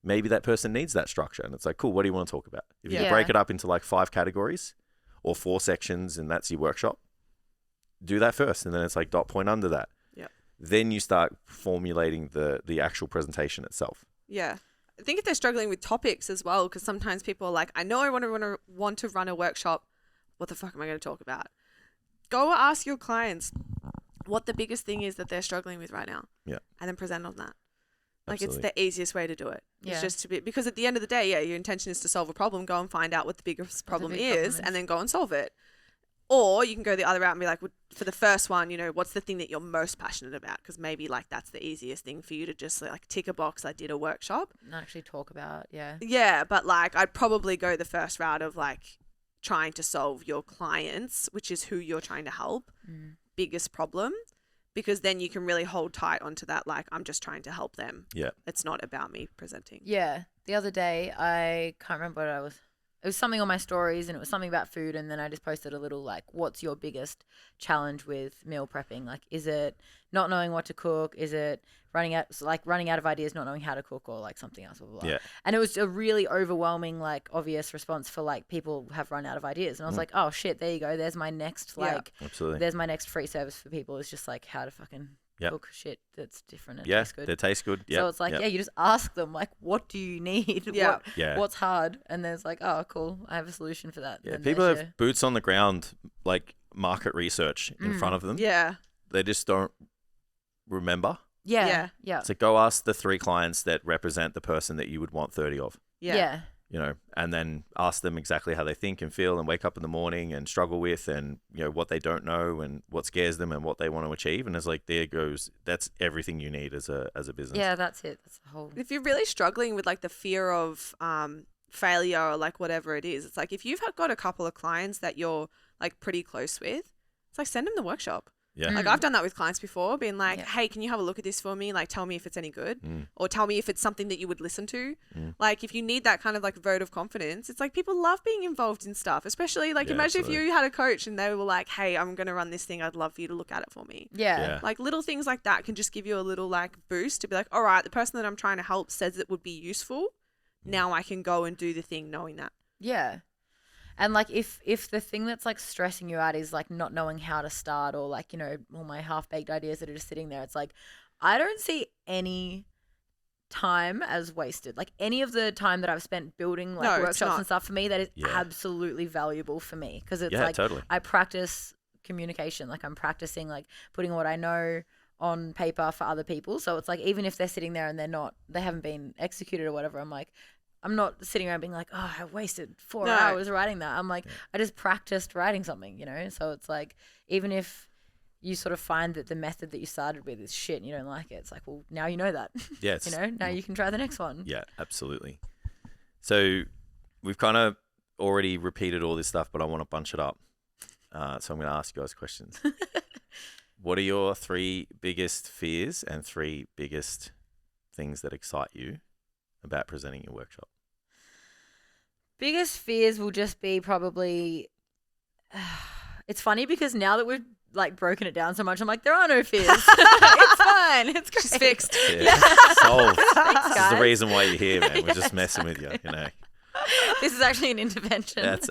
maybe that person needs that structure. And it's like, cool, what do you want to talk about? If you Yeah. break it up into like 5 categories or 4 sections and that's your workshop, do that first. And then it's like dot point under that. Yep. Then you start formulating the actual presentation itself. Yeah. I think if they're struggling with topics as well, because sometimes people are like, I know I want to run a workshop. What the fuck am I going to talk about? Go ask your clients what the biggest thing is that they're struggling with right now. Yeah. And then present on that. Like Absolutely. it's the easiest way to do it. Yeah. It's just to be, because at the end of the day, yeah, your intention is to solve a problem. Go and find out what the biggest problem big is, problem is. and then go and solve it. Or you can go the other route and be like, well, for the first one, you know, what's the thing that you're most passionate about? Because maybe like that's the easiest thing for you to just like tick a box. I did a workshop. And actually talk about. Yeah. Yeah, but like I'd probably go the first route of like trying to solve your clients, which is who you're trying to help, biggest problem, because then you can really hold tight onto that. Like I'm just trying to help them. Yeah. It's not about me presenting. Yeah. The other day, I can't remember what I was. It was something on my stories, and it was something about food. And then I just posted a little like, "What's your biggest challenge with meal prepping? Like, is it not knowing what to cook? Is it running out of ideas, not knowing how to cook, or like something else?" Blah, blah, blah. Yeah. And it was a really overwhelming, like obvious response for like people have run out of ideas. And I was like, "Oh shit, there you go. There's my next like, Absolutely. there's my next free service for people. It's just like how to fucking Yep. cook shit that's different and Yeah, tastes good." they taste good. So it's like, yeah, you just ask them, like, what do you need? Yeah. What's hard? And then it's like, oh, cool, I have a solution for that. Yeah, And people there's have boots on the ground, like market research in front of them. Yeah. They just don't remember. yeah, Yeah. yeah, So go ask the 3 clients that represent the person that you would want 30 of, Yeah. you know, and then ask them exactly how they think and feel and wake up in the morning and struggle with and, you know, what they don't know and what scares them and what they want to achieve. And it's like, there goes, that's everything you need as a business. yeah. That's it. That's the whole. If you're really struggling with like the fear of failure or like whatever it is, it's like if you've got a couple of clients that you're like pretty close with, it's like send them the workshop. Yeah. Like I've done that with clients before, being like, Yeah. hey, can you have a look at this for me? Like tell me if it's any good Mm. or tell me if it's something that you would listen to. Mm. Like if you need that kind of like vote of confidence, it's like people love being involved in stuff, especially like Yeah, imagine absolutely. if you had a coach and they were like, hey, I'm going to run this thing. I'd love for you to look at it for me. Yeah. Like little things like that can just give you a little like boost to be like, all right, the person that I'm trying to help says it would be useful. Now I can go and do the thing knowing that. Yeah. And like if the thing that's like stressing you out is like not knowing how to start or like, you know, all my half-baked ideas that are just sitting there, it's like I don't see any time as wasted. Like any of the time that I've spent building like No, it's workshops not. and stuff, for me that is Yeah. absolutely valuable for me because it's Yeah, like totally. I practice communication. Like I'm practicing like putting what I know on paper for other people. So it's like even if they're sitting there and they haven't been executed or whatever, I'm not sitting around being like, oh, I wasted 4 No. hours writing that. I'm like, I just practiced writing something, you know? So it's like, even if you sort of find that the method that you started with is shit and you don't like it, it's like, well, now you know that. Yeah. It's, You know, now you can try the next one. Yeah, absolutely. So we've kind of already repeated all this stuff, but I want to bunch it up. So I'm going to ask you guys questions. What are your 3 biggest fears and 3 biggest things that excite you about presenting your workshop? Biggest fears will just be probably, it's funny because now that we've like broken it down so much, I'm like, there are no fears. It's fine. It's great. She's fixed. Yeah. Solved. Thanks, This is guys. the reason why you're here, man. We're Yeah, just messing with you, you know. This is actually an intervention. That's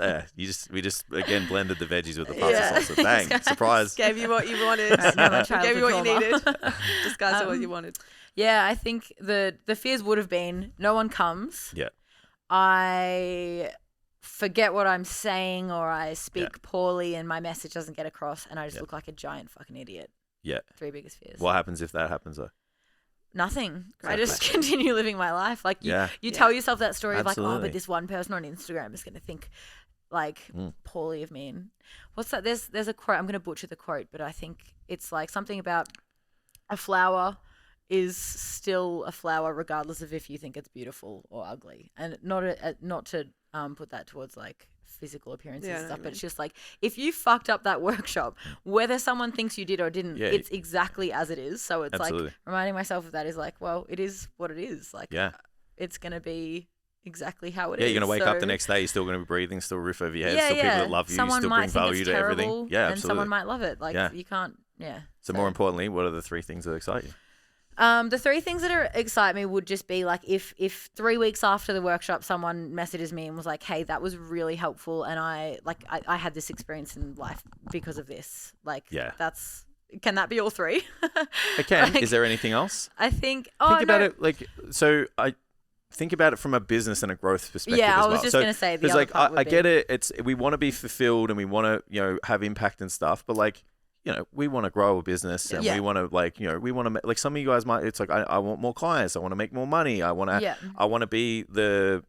we just again blended the veggies with the pasta Yeah. salsa. Bang! Thanks, Surprise. Gave you what you wanted. Right, now my childhood Gave you what you trauma. needed. Disguised what you wanted. Yeah, I think the fears would have been no one comes. Yeah. I forget what I'm saying or I speak Yeah. poorly and my message doesn't get across and I just Yeah. look like a giant fucking idiot. Yeah. 3 biggest fears. What happens if that happens though? Nothing. I Exactly. just continue living my life. Like you, Yeah. you Yeah. tell yourself that story of like, oh, Absolutely. but this one person on Instagram is going to think like poorly of me. And what's that? There's a quote. I'm going to butcher the quote, but I think it's like something about a flower is still a flower regardless of if you think it's beautiful or ugly. And not to put that towards like physical appearances Yeah, I and know stuff, what but you it's just like if you fucked up that workshop, whether someone thinks you did or didn't, Yeah. it's exactly as it is. So it's Absolutely. like reminding myself of that is like, well, it is what it is. Like Yeah. it's gonna be exactly how it is. Yeah, you're gonna wake up the So- next day. You're still gonna be breathing. Still roof over your head. Yeah, still yeah. people that love you. Someone You still might bring think value it's to everything. terrible, Yeah, and absolutely. someone might love it. Like Yeah. you can't. Yeah. So more importantly, what are the 3 things that excite you? The 3 things that excite me would just be like if 3 weeks after the workshop someone messages me and was like, hey, that was really helpful and I had this experience in life because of this. Like Yeah. can that be all 3? It can. Like, Is there anything else? I think Think about it like so. I think about it from a business and a growth perspective. Yeah, as I was well. just So- gonna say the because other like part would I be- get it. It's we want to be fulfilled and we want to have impact and stuff. But like we want to grow a business and Yeah. we want to we want to like some of you guys might. It's like I want more clients. I want to make more money. I want to. Yeah. I want to be the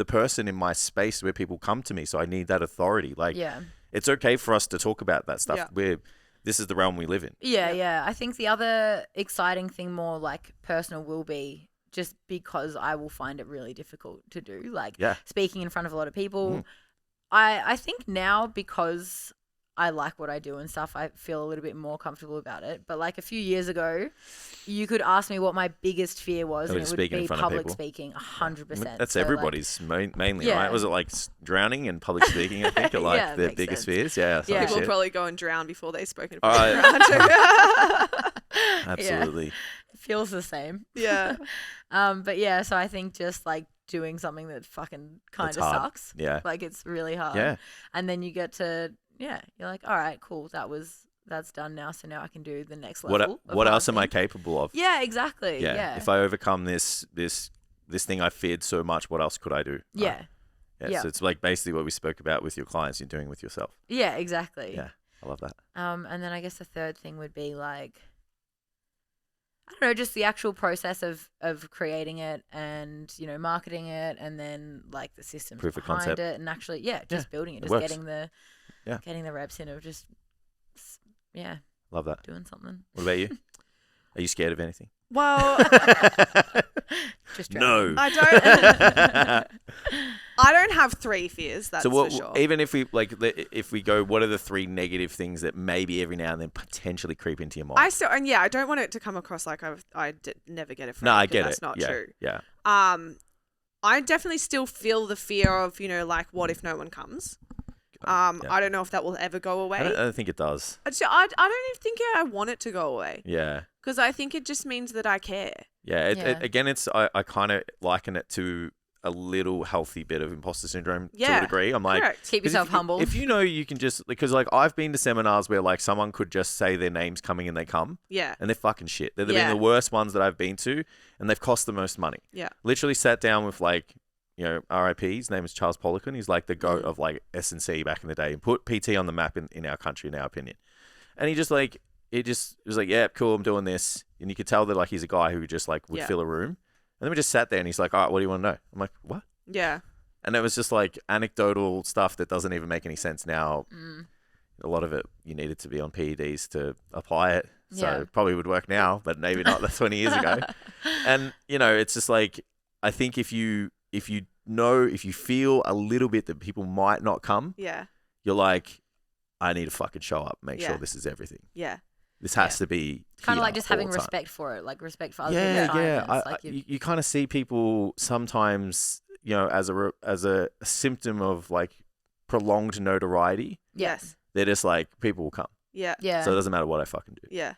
person in my space where people come to me. So I need that authority. Like Yeah. it's okay for us to talk about that stuff. Yeah. This is the realm we live in. Yeah. I think the other exciting thing, more like personal, will be just because I will find it really difficult to do, like Yeah. speaking in front of a lot of people. Mm. I think now because I like what I do and stuff, I feel a little bit more comfortable about it. But like a few years ago, you could ask me what my biggest fear was, That and was it would speaking in be front of public people. speaking, I mean, 100%. that's So, like, everybody's mainly, Yeah. right? Was it like drowning and public speaking? I think are like Yeah, their makes biggest sense. fears. Yeah, Yeah. People will shit. probably go and drown before they've spoken. All right. Yeah. Absolutely. It feels the same. Yeah. But yeah, so I think just like doing something that fucking kind That's of hard. sucks. Yeah. Like it's really hard. Yeah. And then you get to, you're like, all right, cool. That's done now. So now I can do the next level. What of else am I hard thing. capable of? Yeah, exactly. Yeah. If I overcome this thing I feared so much, what else could I do? Yeah. Yeah. So it's like basically what we spoke about with your clients. You're doing with yourself. Yeah, exactly. Yeah. I love that. And then I guess the third thing would be like, I don't know, just the actual process of creating it and, marketing it and then like the systems Proof of behind concept. it and actually, just building it, it just works. getting the reps in of just, Love that. doing something. What about you? Are you scared of anything? Well, Just No. drowning. I don't. I don't have 3 fears. That's So for sure. even if we go, what are the 3 negative things that maybe every now and then potentially creep into your mind? I don't want it to come across like I never get afraid. No, I 'cause get that's it. not Yeah, true. yeah. I definitely still feel the fear of, like, what if no one comes? Yeah. I don't know if that will ever go I away. don't think it does. I don't even think I want it to go away Yeah. because I think it just means that I care. Yeah. Yeah. Again, I kind of liken it to a little healthy bit of imposter syndrome to a Yeah, degree. I'm like, Correct. Keep 'cause yourself humble. If you know you can just, because like I've been to seminars where like someone could just say their name's coming and they come Yeah. and they're fucking shit. They've been Yeah. the worst ones that I've been to and they've cost the most money. Yeah. Literally sat down with like, RIP, his name is Charles Poliquin. He's like the goat of like S&C back in the day and put PT on the map in our country, in our opinion. And he just was like, yeah, cool, I'm doing this. And you could tell that like he's a guy who just like would Yeah. fill a room. And then we just sat there and he's like, all right, what do you want to know? I'm like, what? Yeah. And it was just like anecdotal stuff that doesn't even make any sense now. A lot of it, you needed to be on PEDs to apply it. So Yeah. it probably would work now, but maybe not 20 years ago. And, it's just like, I think if you feel a little bit that people might not come, Yeah. you're like, I need to fucking show up, make Yeah. sure this is everything. Yeah. This has to be Kind of here like just all having the time. respect for it, like respect for other Yeah, people's time. yeah. And it's like You kind of see people sometimes, as a symptom of like prolonged notoriety. Yes. They're just like, people will come. Yeah. yeah. So it doesn't matter what I fucking do. Yeah.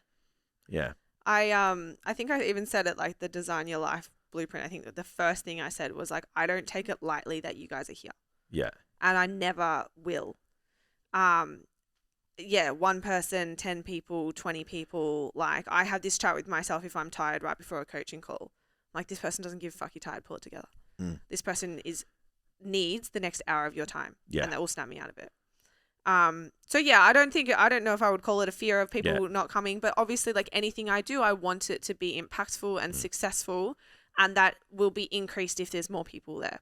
Yeah. I think I even said it like the Design Your Life blueprint. I think that the first thing I said was like, I don't take it lightly that you guys are here, Yeah. and I never will. Yeah, 1 person, 10 people, 20 people. Like, I have this chat with myself if I'm tired right before a coaching call. Like, this person doesn't give a fuck, you're tired, pull it together. This person needs the next hour of your time. Yeah. And that will snap me out of it. So yeah, I don't know if I would call it a fear of people not coming, but obviously like anything I do, I want it to be impactful and successful, and that will be increased if there's more people there.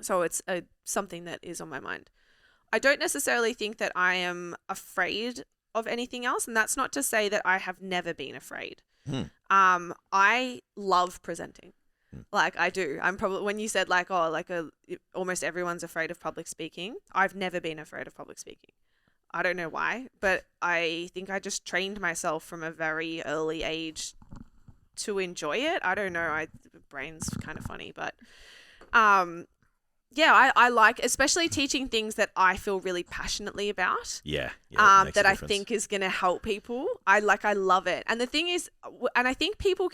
So it's something that is on my mind. I don't necessarily think that I am afraid of anything else, and that's not to say that I have never been afraid. I love presenting. Like I do. I'm probably, when you said like, almost everyone's afraid of public speaking. I've never been afraid of public speaking. I don't know why, but I think I just trained myself from a very early age to enjoy it. I don't know. Brain's kind of funny, but yeah, I like, especially teaching things that I feel really passionately about. Yeah. That I think is going to help people. I love it. And the thing is, and I think people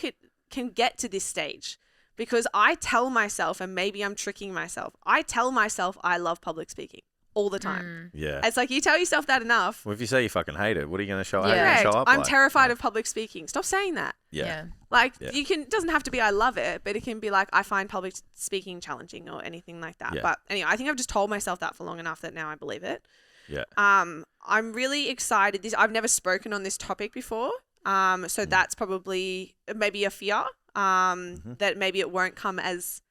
can get to this stage because I tell myself, and maybe I'm tricking myself, I tell myself I love public speaking all the time. Yeah. It's like you tell yourself that enough. Well, if you say you fucking hate it, what are you going to show up? Yeah. Show up I'm like? terrified of public speaking. Stop saying that. Yeah. Like Yeah. it doesn't have to be I love it, but it can be like I find public speaking challenging or anything like that. Yeah. But anyway, I think I've just told myself that for long enough that now I believe it. Yeah. I'm really excited. I've never spoken on this topic before. So that's probably maybe a fear. That maybe it won't come as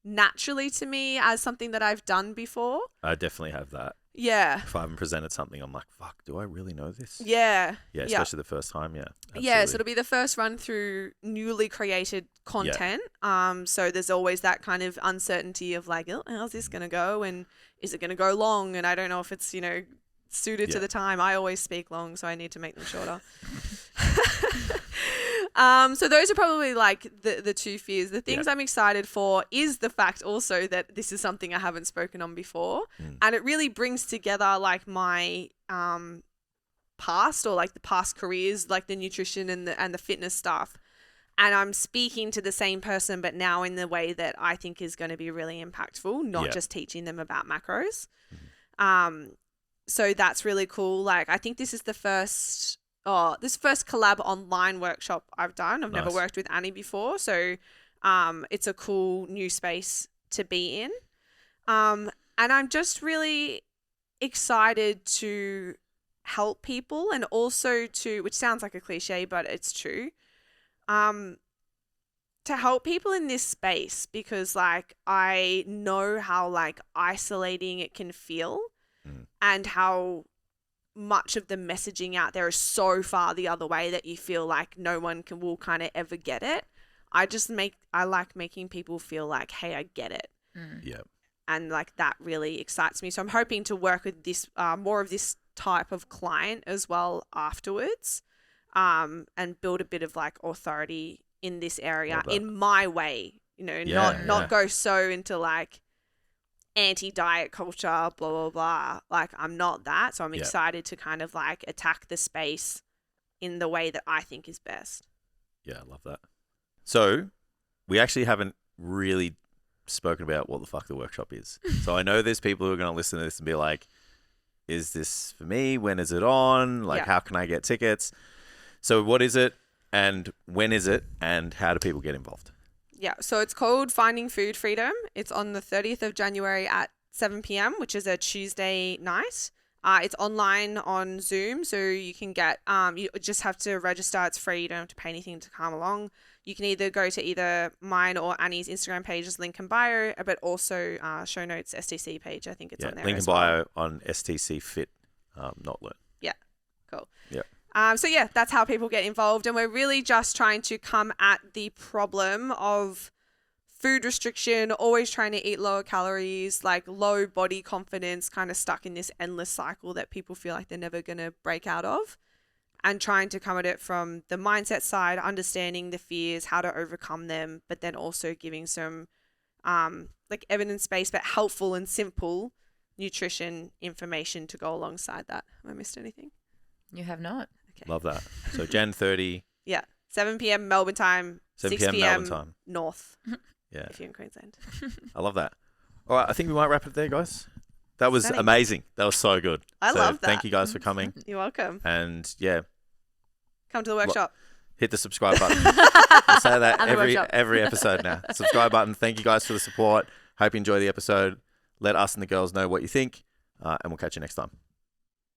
naturally to me as something that I've done before. I definitely have that. Yeah. If I haven't presented something, I'm like, fuck, do I really know this? Yeah. Yeah, especially the first time. Yeah. Yeah, so absolutely. it'll be the first run through newly created content. So there's always that kind of uncertainty of like, oh, how's this going to go? And is it going to go long? And I don't know if it's, suited to Yeah. the time. I always speak long, so I need to make them shorter. So those are probably like the 2 fears. The things I'm excited for is the fact also that this is something I haven't spoken on before. And it really brings together like my past or like the past careers, like the nutrition and the fitness stuff. And I'm speaking to the same person, but now in the way that I think is going to be really impactful, not just teaching them about macros. So that's really cool. Like I think this is the first collab online workshop I've done. I've never Nice. worked with Annie before. So it's a cool new space to be in. And I'm just really excited to help people and also to, which sounds like a cliche, but it's true, to help people in this space because like I know how like isolating it can feel and how much of the messaging out there is so far the other way that you feel like no one will kind of ever get it. I like making people feel like, hey, I get it. Yeah. And like that really excites me. So I'm hoping to work with this more of this type of client as well afterwards, and build a bit of like authority in this area in my way. You know, not go so into like anti-diet culture, blah blah blah. Like I'm not that, so I'm excited to kind of like attack the space in the way that I think is best. Yeah, I love that. So we actually haven't really spoken about what the fuck the workshop is. So I know there's people who are going to listen to this and be like, is this for me? When is it on? Like, how can I get tickets? So what is it and when is it and how do people get involved? Yeah, so it's called Finding Food Freedom. It's on the 30th of January at 7 p.m., which is a Tuesday night. It's online on Zoom, so you can get, you just have to register. It's free. You don't have to pay anything to come along. You can either go to either mine or Annie's Instagram pages, link in bio, but also show notes STC page. I think it's on there. Link in bio on STC Fit, not Learn. Yeah, cool. Yeah. So yeah, that's how people get involved. And we're really just trying to come at the problem of food restriction, always trying to eat lower calories, like low body confidence, kind of stuck in this endless cycle that people feel like they're never going to break out of, and trying to come at it from the mindset side, understanding the fears, how to overcome them, but then also giving some like evidence-based but helpful and simple nutrition information to go alongside that. Have I missed anything? You have not. Okay. Love that. So Jan 30. Yeah. 7 p.m. Melbourne time, 7 6 p.m. p.m. Melbourne time. North, Yeah. if you're in Queensland. I love that. All right, I think we might wrap it there, guys. That was Stunning. amazing. That was so good. I love that. Thank you guys for coming. You're welcome. And yeah, Come to the workshop. hit the subscribe button. We'll say that And the workshop. every episode now. Subscribe button. Thank you guys for the support. Hope you enjoy the episode. Let us and the girls know what you think, and we'll catch you next time.